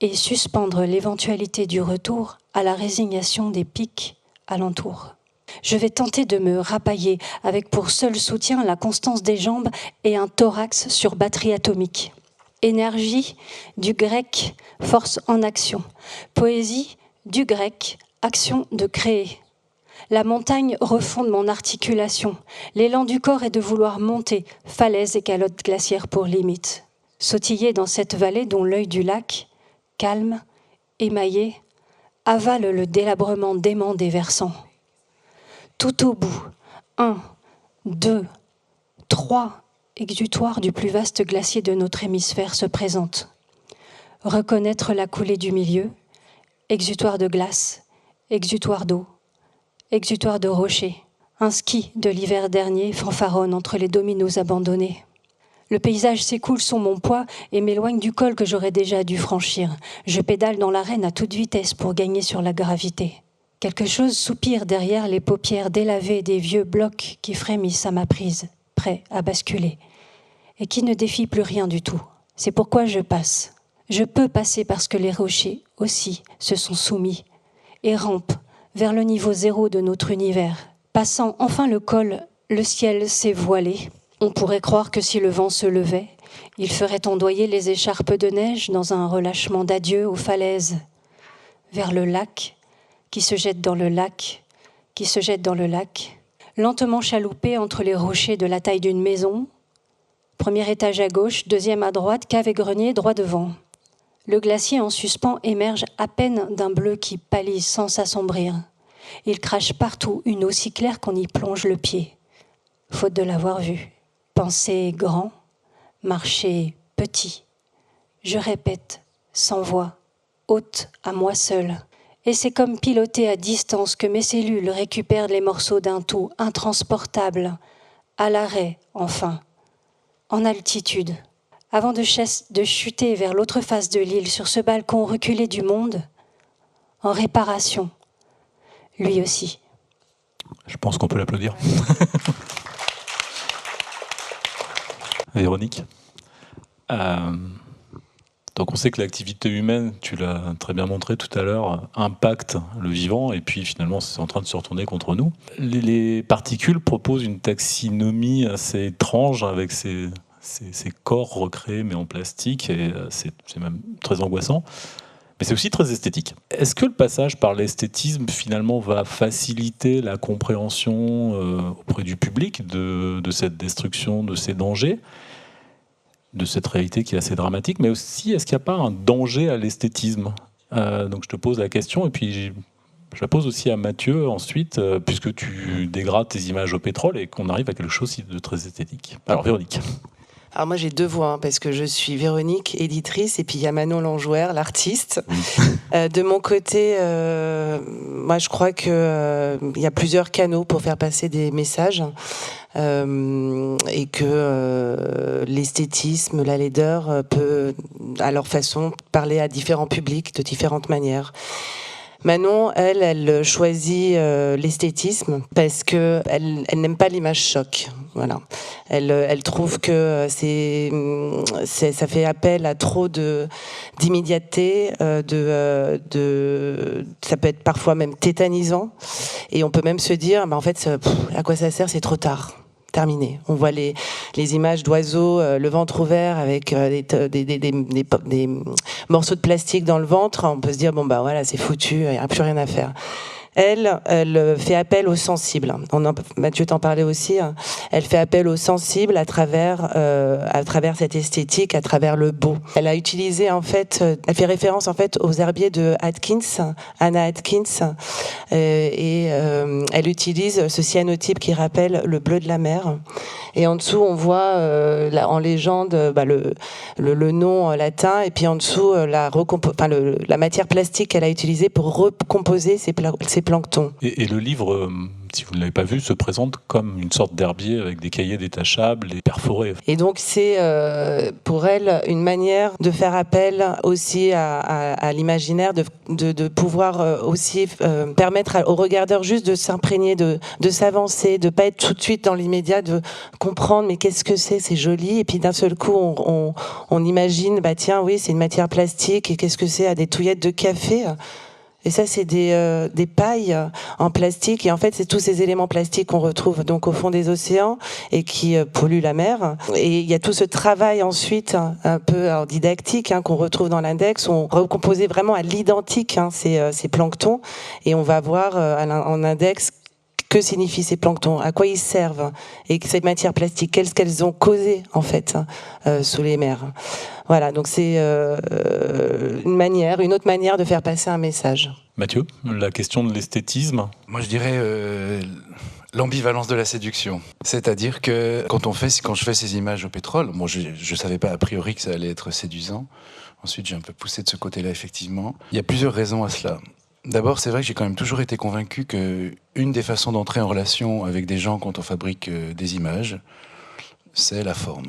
Et suspendre l'éventualité du retour à la résignation des pics alentour. Je vais tenter de me rapailler avec pour seul soutien la constance des jambes et un thorax sur batterie atomique. Énergie, du grec, force en action. Poésie, du grec, action de créer. La montagne refonde mon articulation. L'élan du corps est de vouloir monter, falaise et calotte glaciaire pour limite. Sautiller dans cette vallée dont l'œil du lac, calme, émaillé, avale le délabrement dément des versants. Tout au bout, 1, 2, 3 exutoires du plus vaste glacier de notre hémisphère se présentent. Reconnaître la coulée du milieu, exutoire de glace, exutoire d'eau, exutoire de rochers. Un ski de l'hiver dernier fanfaronne entre les dominos abandonnés. Le paysage s'écoule sous mon poids et m'éloigne du col que j'aurais déjà dû franchir. Je pédale dans l'arène à toute vitesse pour gagner sur la gravité. Quelque chose soupire derrière les paupières délavées des vieux blocs qui frémissent à ma prise, prêts à basculer, et qui ne défient plus rien du tout. C'est pourquoi je passe. Je peux passer parce que les rochers aussi se sont soumis et rampent vers le niveau zéro de notre univers. Passant enfin le col, le ciel s'est voilé. On pourrait croire que si le vent se levait, il ferait ondoyer les écharpes de neige dans un relâchement d'adieu aux falaises, vers le lac, qui se jette dans le lac, qui se jette dans le lac, lentement chaloupé entre les rochers de la taille d'une maison. Premier étage à gauche, deuxième à droite, cave et grenier droit devant. Le glacier en suspens émerge à peine d'un bleu qui pâlit sans s'assombrir. Il crache partout une eau si claire qu'on y plonge le pied, faute de l'avoir vu. Penser grand, marcher petit. Je répète, sans voix, haute à moi seule. Et c'est comme piloter à distance que mes cellules récupèrent les morceaux d'un tout intransportable, à l'arrêt, enfin, en altitude. Avant de chuter vers l'autre face de l'île, sur ce balcon reculé du monde, en réparation, lui aussi. Je pense qu'on peut l'applaudir. Véronique, donc on sait que l'activité humaine, tu l'as très bien montré tout à l'heure, impacte le vivant et puis finalement c'est en train de se retourner contre nous. Les particules proposent une taxinomie assez étrange avec ces ces corps recréés mais en plastique, et c'est même très angoissant. Mais c'est aussi très esthétique. Est-ce que le passage par l'esthétisme, finalement, va faciliter la compréhension auprès du public de cette destruction, de ces dangers, de cette réalité qui est assez dramatique, mais aussi, est-ce qu'il n'y a pas un danger à l'esthétisme ? Donc je te pose la question, et puis je la pose aussi à Mathieu ensuite, puisque tu dégrades tes images au pétrole et qu'on arrive à quelque chose de très esthétique. Alors Véronique. Alors moi j'ai deux voix, parce que je suis Véronique, éditrice, et puis il y a Manon Langouer, l'artiste. De mon côté, moi je crois qu'il y a plusieurs canaux pour faire passer des messages, et que l'esthétisme, la laideur peut, à leur façon, parler à différents publics de différentes manières. Manon, elle choisit l'esthétisme parce que elle n'aime pas l'image choc. Voilà. Elle trouve que ça fait appel à trop d'immédiateté, ça peut être parfois même tétanisant, et on peut même se dire, en fait, à quoi ça sert, c'est trop tard. Terminé. On voit les images d'oiseaux, le ventre ouvert avec des morceaux de plastique dans le ventre. On peut se dire, voilà, c'est foutu, il n'y a plus rien à faire. Elle fait appel aux sensibles. Mathieu t'en parlait aussi. Elle fait appel aux sensibles à travers cette esthétique, à travers le beau. Elle a utilisé elle fait référence aux herbiers de Anna Atkins, et elle utilise ce cyanotype qui rappelle le bleu de la mer. Et en dessous, on voit en légende le nom latin, et puis en dessous la matière plastique qu'elle a utilisée pour recomposer ces planctons. Et le livre, si vous ne l'avez pas vu, se présente comme une sorte d'herbier avec des cahiers détachables et perforés. Et donc c'est pour elle une manière de faire appel aussi à l'imaginaire, de pouvoir aussi permettre aux regardeurs juste de s'imprégner, de s'avancer, de pas être tout de suite dans l'immédiat, de comprendre mais qu'est-ce que c'est joli, et puis d'un seul coup on imagine tiens oui c'est une matière plastique, et qu'est-ce que c'est, à des touillettes de café. Et ça, c'est des pailles en plastique. Et en fait, c'est tous ces éléments plastiques qu'on retrouve donc au fond des océans et qui polluent la mer. Et il y a tout ce travail ensuite, un peu didactique, qu'on retrouve dans l'index. On recomposait vraiment à l'identique ces planctons. Et on va voir en index que signifient ces planctons, à quoi ils servent, et ces matières plastiques, qu'est-ce qu'elles ont causé en fait sous les mers. Voilà, donc c'est une autre manière de faire passer un message. Mathieu, la question de l'esthétisme. Moi je dirais l'ambivalence de la séduction. C'est-à-dire que quand je fais ces images au pétrole, je savais pas a priori que ça allait être séduisant. Ensuite j'ai un peu poussé de ce côté-là effectivement. Il y a plusieurs raisons à cela. D'abord, c'est vrai que j'ai quand même toujours été convaincu qu'une des façons d'entrer en relation avec des gens quand on fabrique des images, c'est la forme.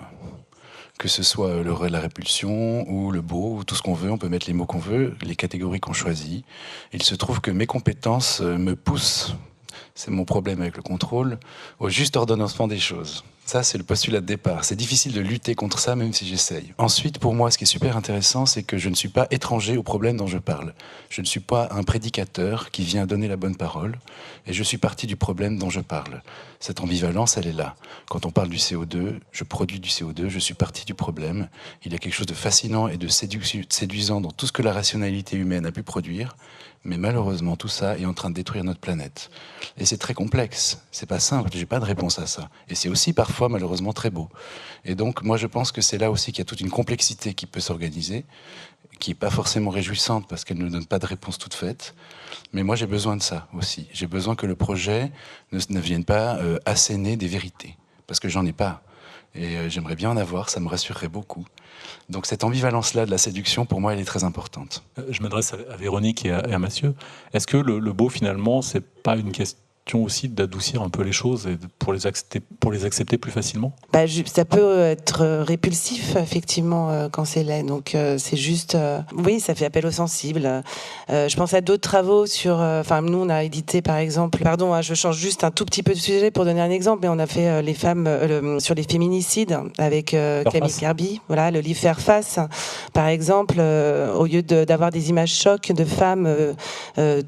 Que ce soit la répulsion ou le beau ou tout ce qu'on veut, on peut mettre les mots qu'on veut, les catégories qu'on choisit. Il se trouve que mes compétences me poussent, c'est mon problème avec le contrôle, au juste ordonnancement des choses. Ça, c'est le postulat de départ. C'est difficile de lutter contre ça, même si j'essaye. Ensuite, pour moi, ce qui est super intéressant, c'est que je ne suis pas étranger au problème dont je parle. Je ne suis pas un prédicateur qui vient donner la bonne parole, et je suis parti du problème dont je parle. Cette ambivalence, elle est là. Quand on parle du CO2, je produis du CO2, je suis parti du problème. Il y a quelque chose de fascinant et de séduisant dans tout ce que la rationalité humaine a pu produire, mais malheureusement, tout ça est en train de détruire notre planète. Et c'est très complexe, c'est pas simple, j'ai pas de réponse à ça. Et c'est aussi parfois, malheureusement, très beau. Et donc, moi, je pense que c'est là aussi qu'il y a toute une complexité qui peut s'organiser, qui n'est pas forcément réjouissante parce qu'elle ne donne pas de réponse toute faite. Mais moi, j'ai besoin de ça aussi. J'ai besoin que le projet ne vienne pas asséner des vérités, parce que j'en ai pas. Et j'aimerais bien en avoir, ça me rassurerait beaucoup. Donc cette ambivalence-là de la séduction, pour moi, elle est très importante. Je m'adresse à Véronique et à Mathieu. Est-ce que le beau, finalement, c'est pas une question aussi d'adoucir un peu les choses et pour les accepter plus facilement? Ça peut être répulsif, effectivement, quand c'est laid. Donc c'est juste... oui, ça fait appel aux sensibles. Je pense à d'autres travaux sur... nous, on a édité, par exemple... Pardon, je change juste un tout petit peu de sujet pour donner un exemple, mais on a fait les femmes sur les féminicides avec Camille Kirby. Voilà, le livre Faire face, par exemple, au lieu d'avoir des images chocs de femmes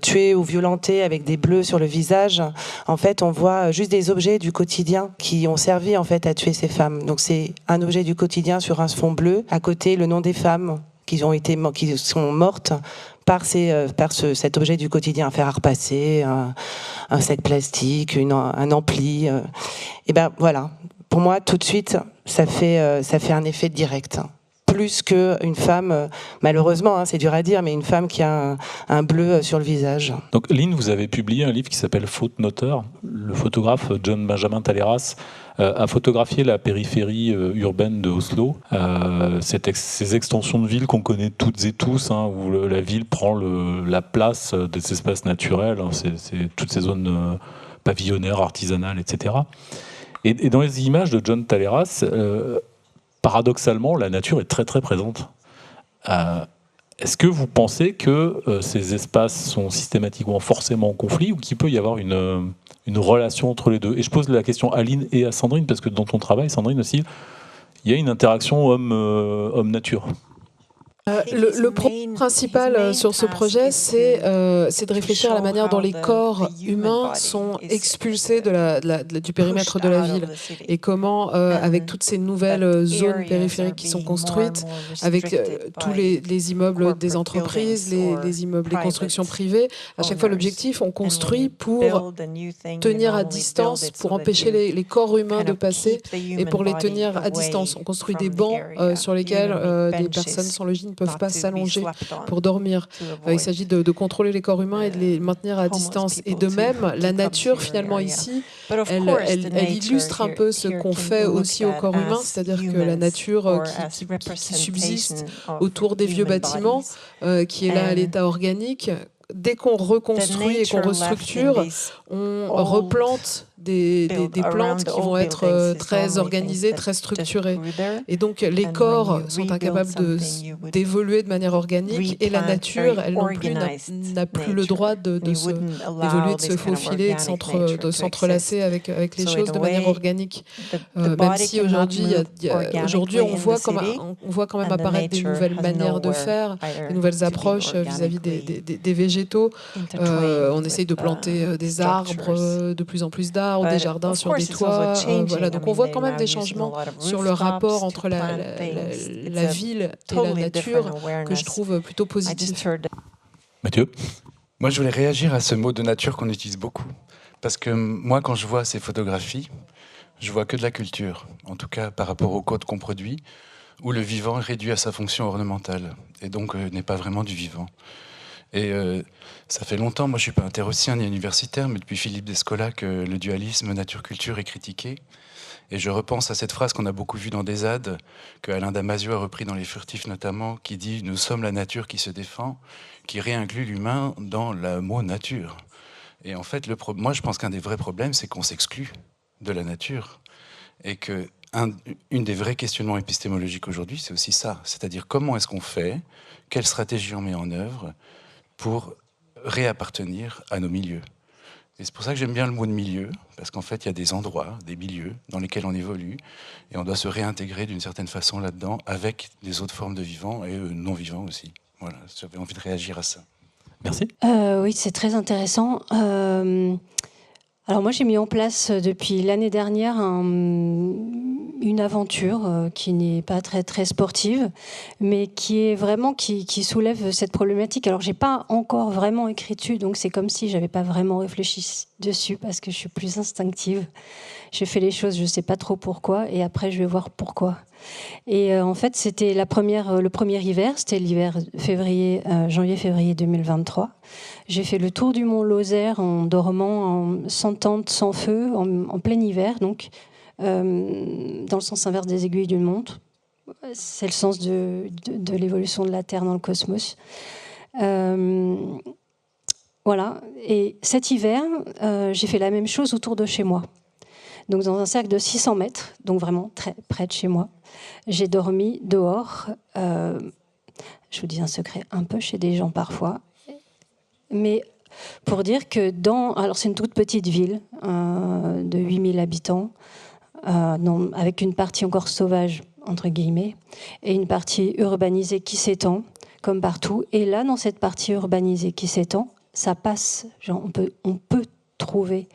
tuées ou violentées avec des bleus sur le visage, en fait, on voit juste des objets du quotidien qui ont servi en fait à tuer ces femmes. Donc c'est un objet du quotidien sur un fond bleu. À côté, le nom des femmes qui sont mortes par cet objet du quotidien, un fer à repasser, un sac plastique, un ampli. Et ben voilà. Pour moi, tout de suite, ça fait un effet direct. Plus qu'une femme, malheureusement, hein, c'est dur à dire, mais une femme qui a un bleu sur le visage. Donc, Lynn, vous avez publié un livre qui s'appelle Faute Noteur. Le photographe John Benjamin Taleras a photographié la périphérie urbaine de Oslo. Ces extensions de ville qu'on connaît toutes et tous, hein, où la ville prend la place des espaces naturels. Hein, c'est toutes ces zones pavillonnaires, artisanales, etc. Et dans les images de John Taleras, paradoxalement, la nature est très très présente. Est-ce que vous pensez que ces espaces sont systématiquement forcément en conflit ou qu'il peut y avoir une relation entre les deux? Et je pose la question à Lynn et à Sandrine, parce que dans ton travail, Sandrine aussi, il y a une interaction homme-nature. Le problème principal sur ce projet, c'est de réfléchir à la manière dont les corps humains sont expulsés du périmètre de la ville et comment, avec toutes ces nouvelles zones périphériques qui sont construites, avec tous les immeubles des entreprises, les immeubles, les constructions privées, à chaque fois l'objectif, on construit pour tenir à distance, pour empêcher les corps humains de passer et pour les tenir à distance. On construit des bancs sur lesquels des personnes sans logis ne peuvent pas s'allonger pour dormir. Il s'agit de contrôler les corps humains et de les maintenir à distance. Et de même, la nature, finalement, ici, elle illustre un peu ce qu'on fait aussi au corps humain, c'est-à-dire que la nature qui subsiste autour des vieux bâtiments, qui est là à l'état organique, dès qu'on reconstruit et qu'on restructure, on replante des plantes qui vont être très organisées, très structurées. Et donc les corps sont incapables d'évoluer de manière organique et la nature, elle non plus, n'a plus le droit d'évoluer, de se faufiler, de s'entrelacer avec les choses de manière organique. Même si aujourd'hui on voit quand même apparaître des nouvelles manières de faire, des nouvelles approches vis-à-vis des végétaux. On essaye de planter des arbres, de plus en plus d'arbres, des jardins sur des toits. Voilà. Donc on voit quand même des changements sur le rapport entre la ville et la nature que je trouve plutôt positif. Mathieu ? Moi, je voulais réagir à ce mot de nature qu'on utilise beaucoup. Parce que moi, quand je vois ces photographies, je vois que de la culture, en tout cas par rapport au code qu'on produit, où le vivant est réduit à sa fonction ornementale, et donc n'est pas vraiment du vivant. Et ça fait longtemps, moi je ne suis pas interocien ni universitaire, mais depuis Philippe Descola que le dualisme nature-culture est critiqué. Et je repense à cette phrase qu'on a beaucoup vue dans des ZAD, que Alain Damasio a repris dans Les Furtifs notamment, qui dit « Nous sommes la nature qui se défend », qui réinclut l'humain dans le mot « nature ». Et en fait, moi je pense qu'un des vrais problèmes, c'est qu'on s'exclut de la nature. Et que une des vrais questionnements épistémologiques aujourd'hui, c'est aussi ça. C'est-à-dire comment est-ce qu'on fait, quelle stratégie on met en œuvre pour réappartenir à nos milieux. Et c'est pour ça que j'aime bien le mot de milieu, parce qu'en fait, il y a des endroits, des milieux dans lesquels on évolue, et on doit se réintégrer d'une certaine façon là-dedans, avec des autres formes de vivants et non-vivants aussi. Voilà, j'avais envie de réagir à ça. Merci. Oui, c'est très intéressant. Alors moi, j'ai mis en place depuis l'année dernière une aventure qui n'est pas très très sportive, mais qui est vraiment qui soulève cette problématique. Alors j'ai pas encore vraiment écrit dessus, donc c'est comme si j'avais pas vraiment réfléchi dessus parce que je suis plus instinctive. Je fais les choses, je sais pas trop pourquoi, et après je vais voir pourquoi. Et en fait, c'était le premier hiver, c'était l'hiver janvier-février 2023. J'ai fait le tour du mont Lozère en dormant sans tente, sans feu, en plein hiver, donc dans le sens inverse des aiguilles d'une montre. C'est le sens de l'évolution de la Terre dans le cosmos. Voilà. Et cet hiver, j'ai fait la même chose autour de chez moi. Donc dans un cercle de 600 mètres, donc vraiment très près de chez moi. J'ai dormi dehors. Je vous dis un secret, un peu chez des gens parfois. Mais pour dire que alors c'est une toute petite ville de 8000 habitants, avec une partie encore sauvage, entre guillemets, et une partie urbanisée qui s'étend, comme partout. Et là, dans cette partie urbanisée qui s'étend, ça passe. Genre, on peut trouver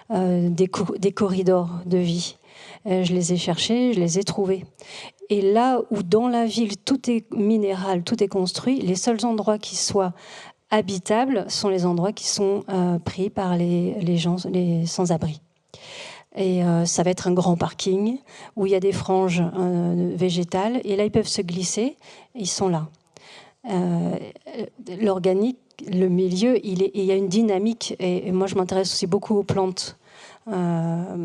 des corridors de vie. Je les ai cherchés, je les ai trouvés. Et là où dans la ville tout est minéral, tout est construit, les seuls endroits qui soient habitables sont les endroits qui sont pris par les gens, les sans-abri. Et ça va être un grand parking où il y a des franges végétales. Et là, ils peuvent se glisser. Ils sont là. L'organique, le milieu, il y a une dynamique. Et moi, je m'intéresse aussi beaucoup aux plantes. Avant,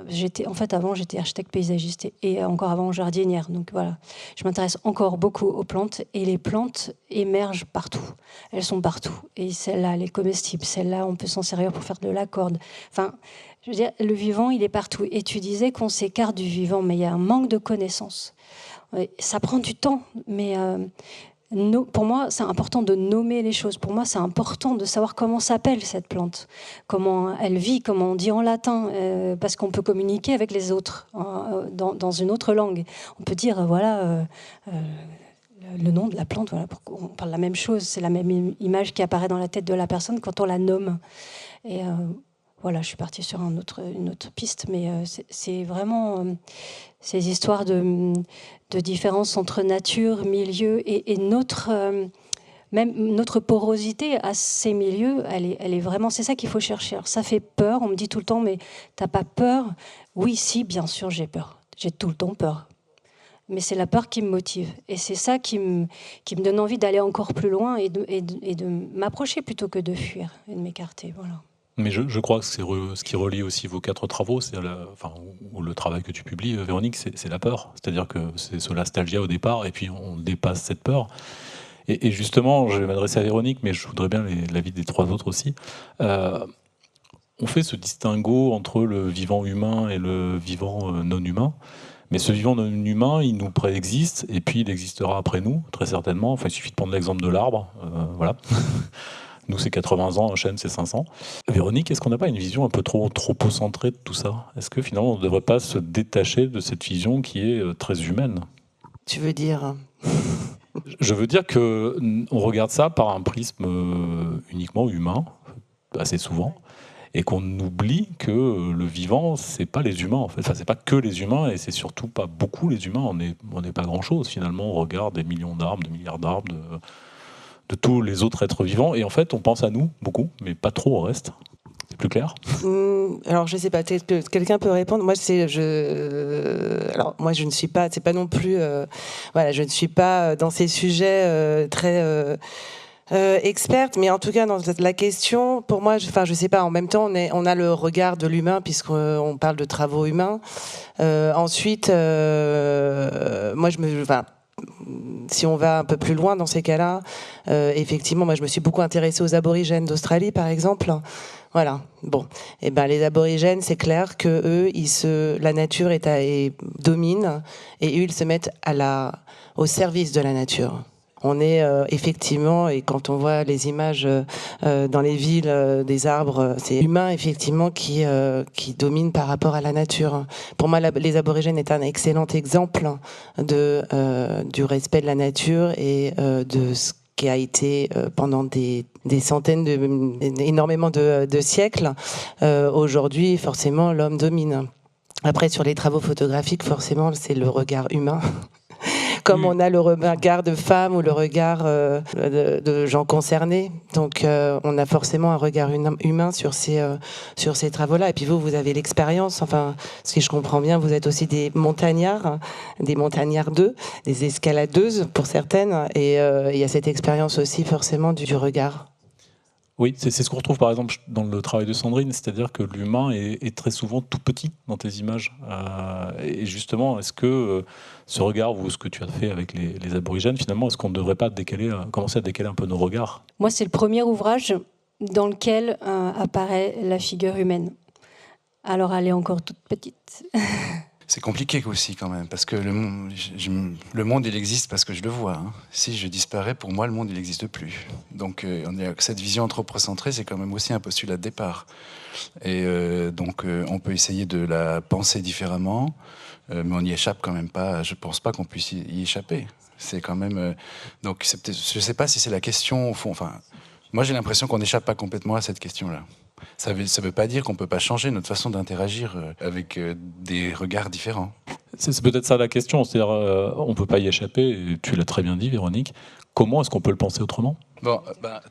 j'étais architecte paysagiste et encore avant, jardinière. Donc voilà, je m'intéresse encore beaucoup aux plantes. Et les plantes émergent partout. Elles sont partout. Et celle-là, elle est comestible. Celle-là, on peut s'en servir pour faire de la corde. Enfin... Je veux dire, le vivant, il est partout. Et tu disais qu'on s'écarte du vivant, mais il y a un manque de connaissances. Ça prend du temps, mais pour moi, c'est important de nommer les choses. Pour moi, c'est important de savoir comment s'appelle cette plante, comment elle vit, comment on dit en latin, parce qu'on peut communiquer avec les autres dans une autre langue. On peut dire, voilà... le nom de la plante, voilà, on parle la même chose, c'est la même image qui apparaît dans la tête de la personne quand on la nomme. Et... voilà, je suis partie sur une autre piste, mais c'est vraiment ces histoires de différence entre nature, milieu et même notre porosité à ces milieux, elle est vraiment, c'est ça qu'il faut chercher. Alors, ça fait peur, on me dit tout le temps, mais t'as pas peur? Oui, si, bien sûr, j'ai peur. J'ai tout le temps peur. Mais c'est la peur qui me motive. Et c'est ça qui me donne envie d'aller encore plus loin et de m'approcher plutôt que de fuir et de m'écarter. Voilà. Mais je crois que c'est ce qui relie aussi vos 4 travaux, c'est ou le travail que tu publies, Véronique, c'est la peur. C'est-à-dire que c'est Solastalgia au départ, et puis on dépasse cette peur. Et justement, je vais m'adresser à Véronique, mais je voudrais bien l'avis des 3 autres aussi. On fait ce distinguo entre le vivant humain et le vivant non humain. Mais ce vivant non humain, il nous préexiste, et puis il existera après nous, très certainement. Enfin, il suffit de prendre l'exemple de l'arbre, voilà. Nous, c'est 80 ans, un chêne, c'est 500. Véronique, est-ce qu'on n'a pas une vision un peu trop anthropocentrée de tout ça? Est-ce que finalement, on ne devrait pas se détacher de cette vision qui est très humaine? Tu veux dire? Je veux dire qu'on regarde ça par un prisme uniquement humain, assez souvent, et qu'on oublie que le vivant, c'est pas les humains, en fait. Enfin, c'est pas que les humains, et c'est surtout pas beaucoup les humains. On n'est pas grand-chose, finalement. On regarde des millions d'arbres, de milliards d'arbres, de tous les autres êtres vivants, et en fait on pense à nous beaucoup, mais pas trop au reste. C'est plus clair? Alors je sais pas, peut-être que quelqu'un peut répondre. Moi alors moi je ne suis pas, c'est pas non plus, voilà, je ne suis pas dans ces sujets très experte, mais en tout cas dans la question, pour moi, je sais pas. En même temps, on a le regard de l'humain puisqu'on parle de travaux humains. Ensuite, moi si on va un peu plus loin dans ces cas-là, effectivement, moi je me suis beaucoup intéressée aux aborigènes d'Australie, par exemple. Voilà. Bon, et ben les aborigènes, c'est clair que eux, la nature domine, et eux, ils se mettent au service de la nature. On est effectivement, et quand on voit les images dans les villes des arbres, c'est l'humain effectivement qui domine par rapport à la nature. Pour moi, les aborigènes est un excellent exemple du respect de la nature et de ce qui a été pendant des centaines, énormément de siècles. Aujourd'hui, forcément, l'homme domine. Après, sur les travaux photographiques, forcément, c'est le regard humain. Comme on a le regard de femmes ou le regard de gens concernés. Donc on a forcément un regard humain sur ces travaux-là. Et puis vous avez l'expérience, enfin, si je comprends bien, vous êtes aussi des montagnards, des montagnardes, des escaladeuses pour certaines. Et il y a cette expérience aussi forcément du regard. Oui, c'est ce qu'on retrouve par exemple dans le travail de Sandrine, c'est-à-dire que l'humain est très souvent tout petit dans tes images. Et justement, est-ce que ce regard, ou ce que tu as fait avec les aborigènes, finalement, est-ce qu'on ne devrait pas commencer à décaler un peu nos regards? Moi, c'est le premier ouvrage dans lequel apparaît la figure humaine. Alors, elle est encore toute petite. C'est compliqué aussi quand même, parce que le monde il existe parce que je le vois. Hein. Si je disparais, pour moi le monde il n'existe plus. Donc cette vision anthropocentrée, c'est quand même aussi un postulat de départ. Et donc on peut essayer de la penser différemment, mais on n'y échappe quand même pas. Je pense pas qu'on puisse y échapper. C'est quand même donc je sais pas si c'est la question au fond. Enfin, moi j'ai l'impression qu'on n'échappe pas complètement à cette question-là. Ça veut pas dire qu'on peut pas changer notre façon d'interagir avec des regards différents. C'est peut-être ça la question, c'est-à-dire on peut pas y échapper, et tu l'as très bien dit Véronique, comment est-ce qu'on peut le penser autrement ? Bon,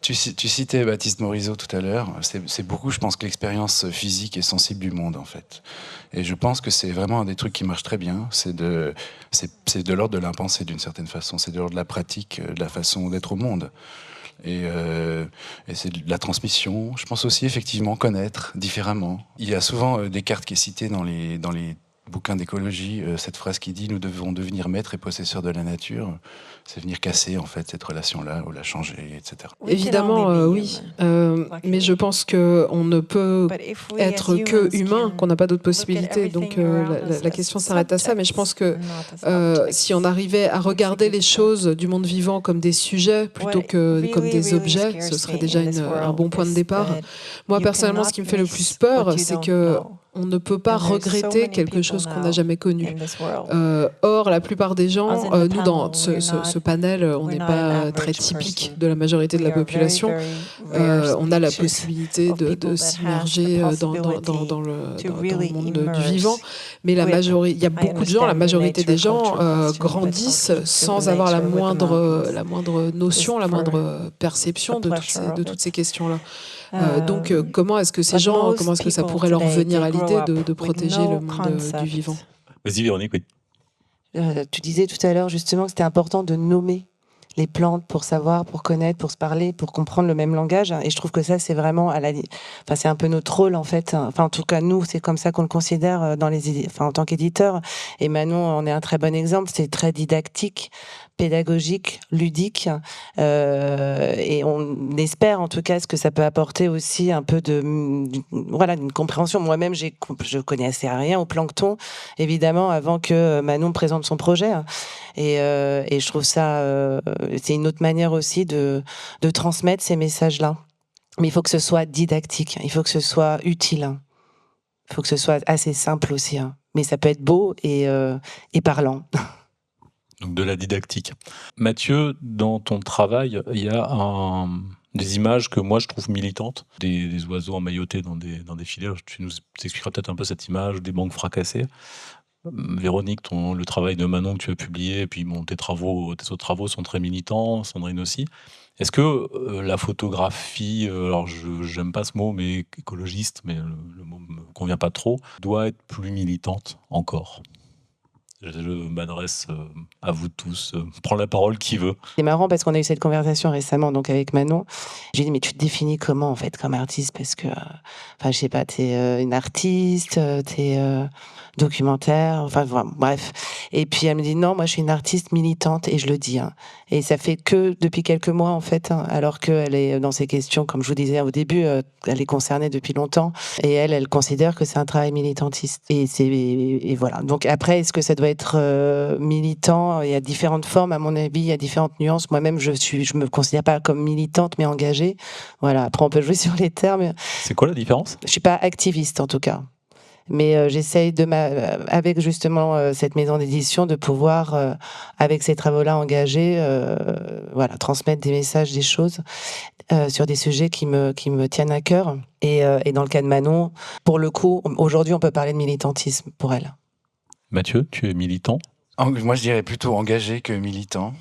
tu citais Baptiste Morisot tout à l'heure, c'est beaucoup, je pense, que l'expérience physique et sensible du monde en fait. Et je pense que c'est vraiment un des trucs qui marche très bien, c'est de l'ordre de l'impensé d'une certaine façon, c'est de l'ordre de la pratique, de la façon d'être au monde. Et c'est de la transmission. Je pense aussi effectivement connaître différemment. Il y a souvent Descartes qui est cité dans les bouquins d'écologie, cette phrase qui dit « Nous devons devenir maîtres et possesseurs de la nature ». C'est venir casser en fait cette relation-là ou la changer, etc. Évidemment, oui. Mais je pense qu'on ne peut être que humain, qu'on n'a pas d'autres possibilités. Donc la question s'arrête à ça. Mais je pense que si on arrivait à regarder les choses du monde vivant comme des sujets plutôt que comme des objets, ce serait déjà un bon point de départ. Moi, personnellement, ce qui me fait le plus peur, c'est que on ne peut pas regretter quelque chose qu'on n'a jamais connu. Or, la plupart des gens, nous, dans ce panel, on n'est pas très typique de la majorité de la population. On a la possibilité de s'immerger dans le monde du vivant, mais il y a beaucoup de gens, la majorité des gens grandissent sans avoir la moindre notion, la moindre perception de toutes ces questions-là. Donc, comment est-ce que ça pourrait leur venir à l'idée de protéger le monde du vivant ? Vas-y Véronique, oui. Tu disais tout à l'heure justement que c'était important de nommer les plantes pour savoir, pour connaître, pour se parler, pour comprendre le même langage. Et je trouve que ça, c'est vraiment c'est un peu notre rôle en fait. Enfin, en tout cas, nous, c'est comme ça qu'on le considère en tant qu'éditeur. Et Manon en est un très bon exemple. C'est très didactique, pédagogique, ludique, et on espère en tout cas ce que ça peut apporter aussi un peu d'une compréhension. Moi-même, je connaissais rien au plancton, évidemment, avant que Manon présente son projet, et je trouve ça, c'est une autre manière aussi de transmettre ces messages-là. Mais il faut que ce soit didactique, il faut que ce soit utile, il faut que ce soit assez simple aussi, mais ça peut être beau et parlant. Donc de la didactique. Mathieu, dans ton travail, il y a des images que moi je trouve militantes, des oiseaux emmaillotés dans des filets. Tu nous expliqueras peut-être un peu cette image, des banques fracassées. Véronique, le travail de Manon que tu as publié, et puis tes autres travaux sont très militants, Sandrine aussi. Est-ce que la photographie, alors j'aime pas ce mot, mais écologiste, mais le mot me convient pas trop, doit être plus militante encore ? Je m'adresse à vous tous. Prends la parole qui veut. C'est marrant parce qu'on a eu cette conversation récemment donc avec Manon. J'ai dit mais tu te définis comment en fait comme artiste, parce que je sais pas, t'es une artiste, t'es documentaire, enfin bref. Et puis elle me dit non, moi je suis une artiste militante, et je le dis. Et ça fait que depuis quelques mois en fait, alors qu'elle est dans ces questions, comme je vous disais au début, elle est concernée depuis longtemps, et elle considère que c'est un travail militantiste. Et voilà. Donc après, est-ce que ça doit être militant ? Il y a différentes formes, à mon avis, il y a différentes nuances. Moi-même, je me considère pas comme militante, mais engagée. Voilà. Après, on peut jouer sur les termes. C'est quoi la différence ? Je suis pas activiste, en tout cas. Mais j'essaye avec justement cette maison d'édition, de pouvoir, avec ces travaux-là engagés, transmettre des messages, des choses sur des sujets qui me tiennent à cœur. Et dans le cas de Manon, pour le coup, aujourd'hui, on peut parler de militantisme pour elle. Mathieu, tu es militant ? Moi, je dirais plutôt engagé que militant.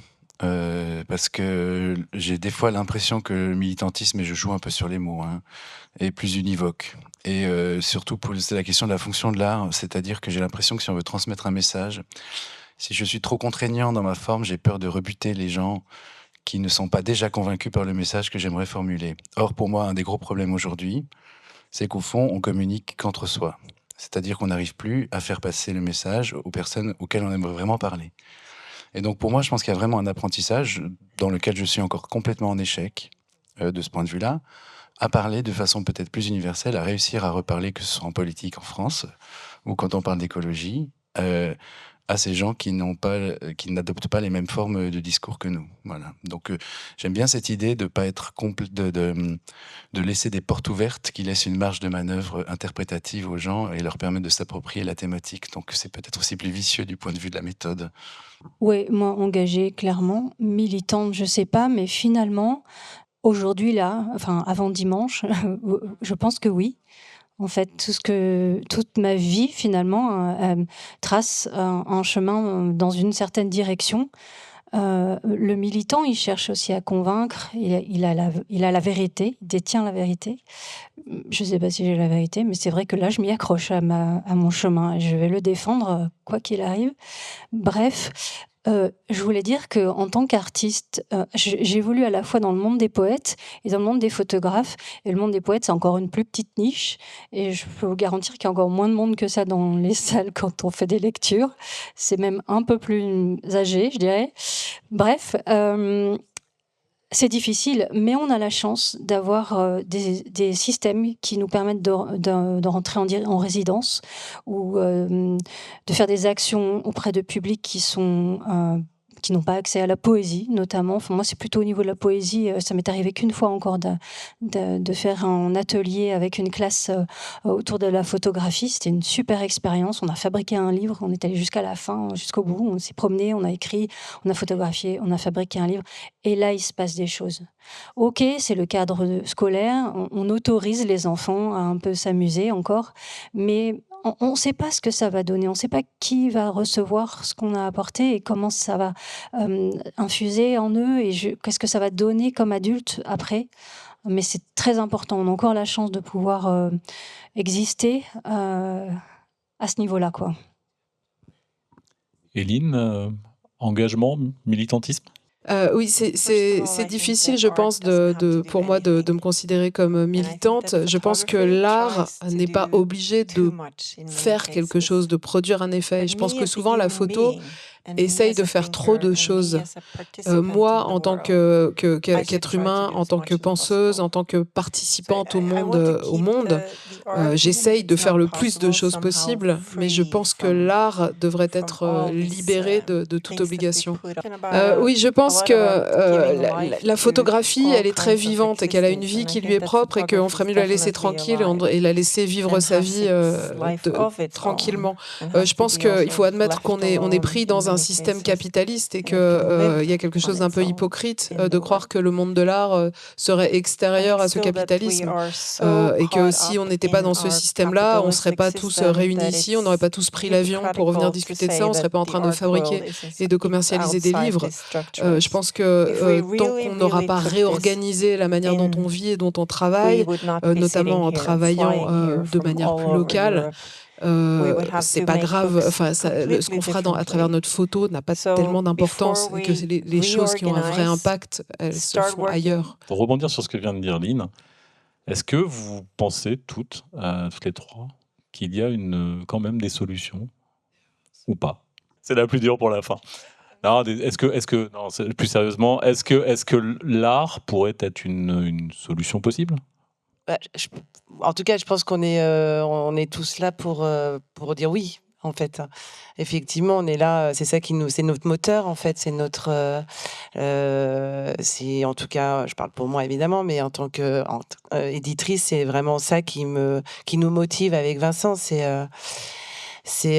Parce que j'ai des fois l'impression que le militantisme, et je joue un peu sur les mots, est plus univoque. Et surtout, c'est la question de la fonction de l'art, c'est-à-dire que j'ai l'impression que si on veut transmettre un message, si je suis trop contraignant dans ma forme, j'ai peur de rebuter les gens qui ne sont pas déjà convaincus par le message que j'aimerais formuler. Or, pour moi, un des gros problèmes aujourd'hui, c'est qu'au fond, on communique qu'entre soi. C'est-à-dire qu'on n'arrive plus à faire passer le message aux personnes auxquelles on aimerait vraiment parler. Et donc pour moi, je pense qu'il y a vraiment un apprentissage dans lequel je suis encore complètement en échec, de ce point de vue-là, à parler de façon peut-être plus universelle, à réussir à reparler, que ce soit en politique en France, ou quand on parle d'écologie, à ces gens qui n'adoptent pas les mêmes formes de discours que nous. Voilà. Donc j'aime bien cette idée de pas être de laisser des portes ouvertes qui laissent une marge de manœuvre interprétative aux gens et leur permettent de s'approprier la thématique. Donc c'est peut-être aussi plus vicieux du point de vue de la méthode. Oui, moi engagée clairement, militante, je sais pas, mais finalement, aujourd'hui, là, enfin avant dimanche, je pense que oui. En fait, toute ma vie, finalement, trace un chemin dans une certaine direction. Le militant, il cherche aussi à convaincre, il a la vérité, il détient la vérité. Je ne sais pas si j'ai la vérité, mais c'est vrai que là, je m'y accroche à mon chemin et je vais le défendre, quoi qu'il arrive. Bref, je voulais dire qu'en tant qu'artiste, j'évolue à la fois dans le monde des poètes et dans le monde des photographes. Et le monde des poètes, c'est encore une plus petite niche. Et je peux vous garantir qu'il y a encore moins de monde que ça dans les salles quand on fait des lectures. C'est même un peu plus âgé, je dirais. Bref, c'est difficile, mais on a la chance d'avoir des systèmes qui nous permettent de rentrer en résidence ou de faire des actions auprès de publics qui n'ont pas accès à la poésie, notamment. Enfin, moi, c'est plutôt au niveau de la poésie. Ça m'est arrivé qu'une fois encore de faire un atelier avec une classe autour de la photographie. C'était une super expérience. On a fabriqué un livre. On est allé jusqu'à la fin, jusqu'au bout. On s'est promené, on a écrit, on a photographié, on a fabriqué un livre. Et là, il se passe des choses. Ok, c'est le cadre scolaire. On autorise les enfants à un peu s'amuser encore. Mais on ne sait pas ce que ça va donner, on ne sait pas qui va recevoir ce qu'on a apporté et comment ça va infuser en eux et qu'est-ce que ça va donner comme adulte après. Mais c'est très important, on a encore la chance de pouvoir exister à ce niveau-là, quoi. Éline, engagement, militantisme? Oui, c'est difficile, je pense, pour moi de me considérer comme militante. Je pense que l'art n'est pas obligé de faire quelque chose, de produire un effet. Et je pense que souvent, la photo essaye de faire trop de choses. Moi, en tant qu'être humain, en tant que penseuse, en tant que participante au monde, j'essaye de faire le plus de choses possible, mais je pense que l'art devrait être libéré de toute obligation. Oui, je pense que la photographie, elle est très vivante et qu'elle a une vie qui lui est propre et qu'on ferait mieux la laisser tranquille et la laisser vivre sa vie tranquillement. Je pense qu'il faut admettre qu'on est pris dans un système capitaliste et qu'il y a quelque chose d'un peu hypocrite de croire que le monde de l'art serait extérieur à ce capitalisme et que si on n'était pas dans ce système-là, on ne serait pas tous réunis ici, on n'aurait pas tous pris l'avion pour venir discuter de ça, on ne serait pas en train de fabriquer et de commercialiser des livres. Je pense que tant qu'on n'aura pas réorganisé la manière dont on vit et dont on travaille, notamment en travaillant de manière plus locale, c'est pas grave. Enfin, ce qu'on fera à travers notre photo n'a pas tellement d'importance et que les choses qui ont un vrai impact, elles se font ailleurs. Pour rebondir sur ce que vient de dire Lynn, est-ce que vous pensez toutes les trois, qu'il y a quand même des solutions ou pas? C'est la plus dure pour la fin. Non, non, plus sérieusement, est-ce que l'art pourrait être une solution possible? En tout cas, je pense qu'on est tous là pour dire oui, en fait. Effectivement, on est là, c'est ça c'est notre moteur, en fait, c'est notre, c'est en tout cas, je parle pour moi évidemment, mais en tant qu'éditrice, c'est vraiment ça qui nous motive avec Vincent, c'est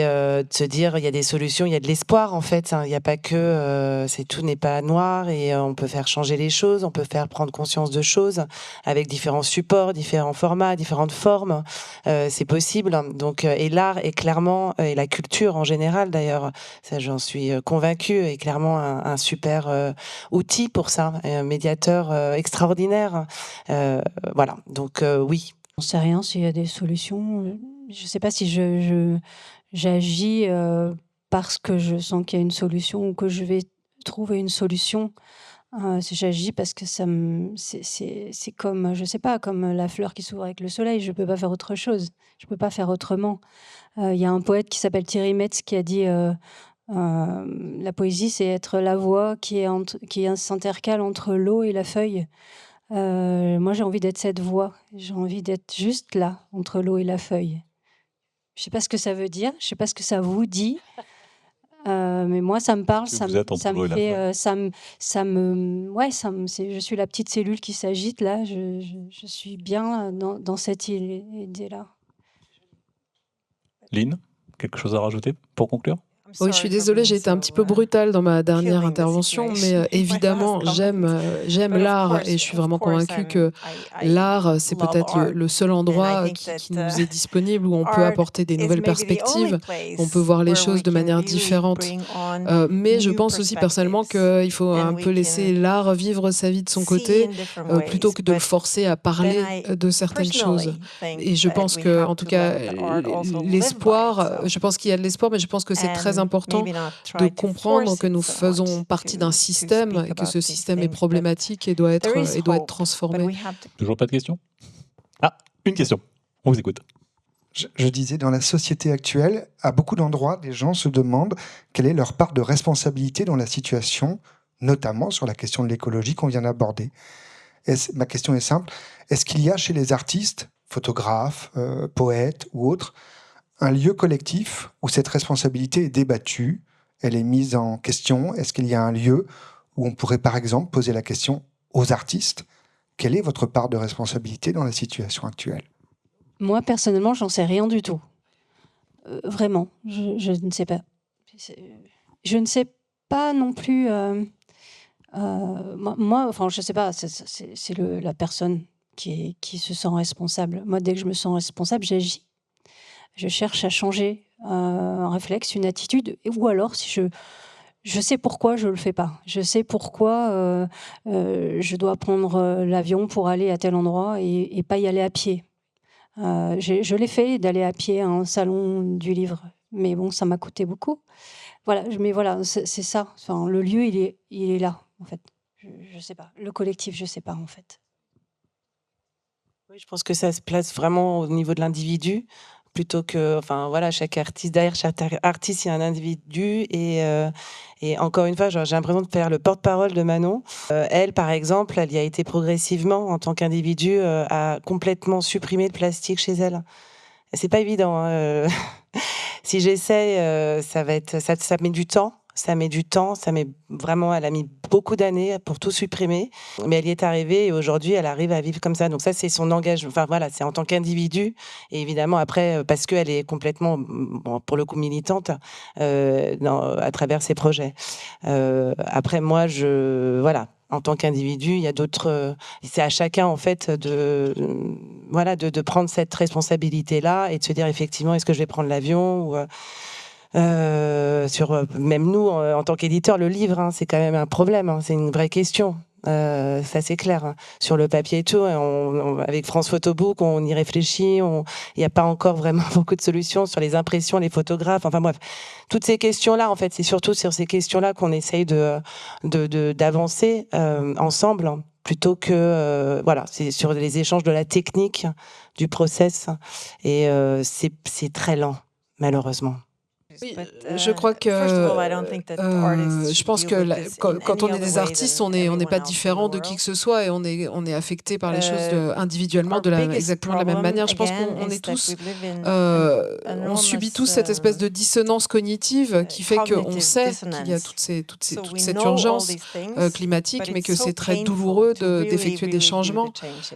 de se dire il y a des solutions, il y a de l'espoir en fait, il n'y a pas que tout n'est pas noir et on peut faire changer les choses, on peut faire prendre conscience de choses avec différents supports, différents formats, différentes formes, c'est possible. Donc et l'art est clairement et la culture en général d'ailleurs, ça j'en suis convaincue, est clairement un super outil pour ça, un médiateur extraordinaire. Voilà, donc oui. On ne sait rien s'il y a des solutions. Je ne sais pas si j'agis parce que je sens qu'il y a une solution ou que je vais trouver une solution. J'agis parce que c'est comme, je sais pas, comme la fleur qui s'ouvre avec le soleil. Je peux pas faire autre chose. Je peux pas faire autrement. Il y a un poète qui s'appelle Thierry Metz qui a dit la poésie, c'est être la voix qui s'intercale entre l'eau et la feuille. Moi, j'ai envie d'être cette voix. J'ai envie d'être juste là, entre l'eau et la feuille. Je sais pas ce que ça veut dire. Je sais pas ce que ça vous dit. Mais moi, ça me parle. Ça me fait. Je suis la petite cellule qui s'agite là. Je suis bien dans cette idée-là. Lynn, quelque chose à rajouter pour conclure? Oui, je suis désolée, j'ai été un petit peu brutale dans ma dernière intervention, mais évidemment, j'aime l'art et je suis vraiment convaincue que l'art, c'est peut-être le seul endroit qui nous est disponible où on peut apporter des nouvelles perspectives, on peut voir les choses de manière différente. Mais je pense aussi personnellement qu'il faut un peu laisser l'art vivre sa vie de son côté, plutôt que de le forcer à parler de certaines choses. Et je pense que, en tout cas, l'espoir, je pense qu'il y a de l'espoir, mais je pense que c'est très important de comprendre que nous faisons partie d'un système et que ce système est problématique et doit être transformé. Toujours pas de questions? Ah, une question. On vous écoute. Je disais, dans la société actuelle, à beaucoup d'endroits, des gens se demandent quelle est leur part de responsabilité dans la situation, notamment sur la question de l'écologie qu'on vient d'aborder. Ma question est simple. Est-ce qu'il y a chez les artistes, photographes, poètes ou autres, un lieu collectif où cette responsabilité est débattue, elle est mise en question? Est-ce qu'il y a un lieu où on pourrait par exemple poser la question aux artistes, quelle est votre part de responsabilité dans la situation actuelle? Moi, personnellement, j'en sais rien du tout. Vraiment, je ne sais pas. Je ne sais pas non plus... moi, enfin, je ne sais pas, c'est la personne qui se sent responsable. Moi, dès que je me sens responsable, j'agis. Je cherche à changer un réflexe, une attitude, ou alors si je sais pourquoi je ne le fais pas. Je sais pourquoi je dois prendre l'avion pour aller à tel endroit et pas y aller à pied. Je l'ai fait d'aller à pied à un salon du livre, mais bon, ça m'a coûté beaucoup. Voilà, mais voilà, c'est ça. Enfin, le lieu, il est là, en fait. Je ne sais pas. Le collectif, je ne sais pas, en fait. Oui, je pense que ça se place vraiment au niveau de l'individu, plutôt que, enfin voilà, derrière chaque artiste, il y a un individu et encore une fois, j'ai l'impression de faire le porte-parole de Manon. Elle, par exemple, elle y a été progressivement en tant qu'individu à complètement supprimer le plastique chez elle. C'est pas évident. Hein. Si j'essaie, ça met du temps. Ça met du temps, elle a mis beaucoup d'années pour tout supprimer, mais elle y est arrivée et aujourd'hui elle arrive à vivre comme ça. Donc ça, c'est son engagement, enfin voilà, c'est en tant qu'individu et évidemment après, parce qu'elle est complètement, bon, pour le coup militante à travers ses projets. Après moi, voilà, en tant qu'individu, il y a d'autres. C'est à chacun en fait de prendre cette responsabilité-là et de se dire effectivement, est-ce que je vais prendre l'avion ou même nous en tant qu'éditeur, le livre, hein, c'est quand même un problème, hein, c'est une vraie question. Ça c'est clair, hein. Sur le papier et tout, avec France Photobook, on y réfléchit, il n'y a pas encore vraiment beaucoup de solutions sur les impressions, les photographes, enfin bref, toutes ces questions-là, en fait, c'est surtout sur ces questions-là qu'on essaye d'avancer ensemble, hein, plutôt que voilà, c'est sur les échanges de la technique, du process, et c'est très lent, malheureusement. Oui, je crois que je pense que quand on est des artistes, on n'est pas différent de qui que ce soit et on est affecté par les choses individuellement exactement de la même manière. Je pense qu'on est tous, on subit tous cette espèce de dissonance cognitive qui fait qu'on sait qu'il y a toute cette urgence climatique, mais que c'est très douloureux d'effectuer des changements.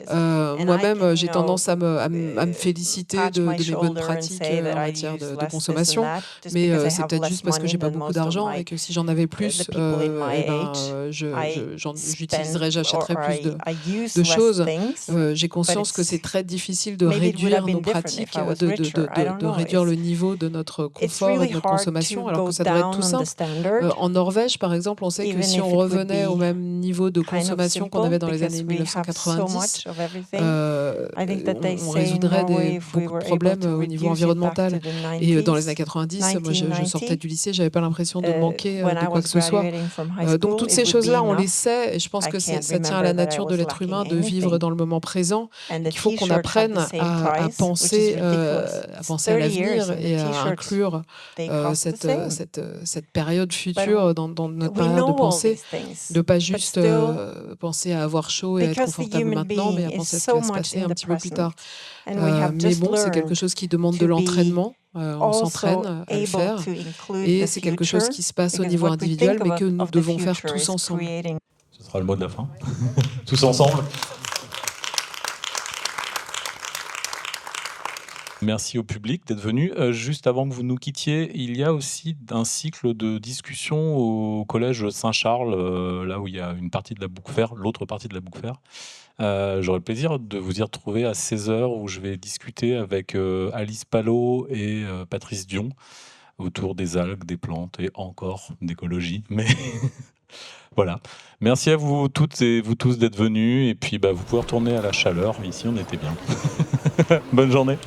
Moi-même, j'ai tendance à me féliciter de mes bonnes pratiques en matière de consommation. Mais c'est peut-être juste parce que j'ai pas beaucoup d'argent et que si j'en avais plus, j'achèterais plus de choses. J'ai conscience que c'est très difficile de réduire nos pratiques, de réduire le niveau de notre confort et de notre consommation, alors que ça devrait être tout simple. En Norvège, par exemple, on sait que si on revenait au même niveau de consommation qu'on avait dans les années 1990, on résoudrait beaucoup de problèmes au niveau environnemental. Et dans les années 90, moi, je sortais du lycée, j'avais pas l'impression de manquer de quoi que ce soit. Donc toutes ces choses-là, on les sait, et je pense que ça tient à la nature de l'être humain de vivre dans le moment présent. Il faut qu'on apprenne à penser à l'avenir et à inclure cette période future dans notre manière de penser, de pas juste penser à avoir chaud et à être confortable maintenant, mais à penser à ce qui va se passer un petit peu plus tard. Mais bon, c'est quelque chose qui demande de l'entraînement. On s'entraîne à le faire et c'est quelque chose qui se passe au niveau individuel mais que nous devons faire tous ensemble. Ce sera le mot de la fin. Tous ensemble. Merci au public d'être venu. Juste avant que vous nous quittiez, il y a aussi un cycle de discussion au collège Saint-Charles, là où il y a une partie de la Book Fair, l'autre partie de la Book Fair. J'aurai le plaisir de vous y retrouver à 16h où je vais discuter avec Alice Palot et Patrice Dion autour des algues, des plantes et encore d'écologie. Mais voilà. Merci à vous toutes et vous tous d'être venus. Et puis vous pouvez retourner à la chaleur. Ici, on était bien. Bonne journée.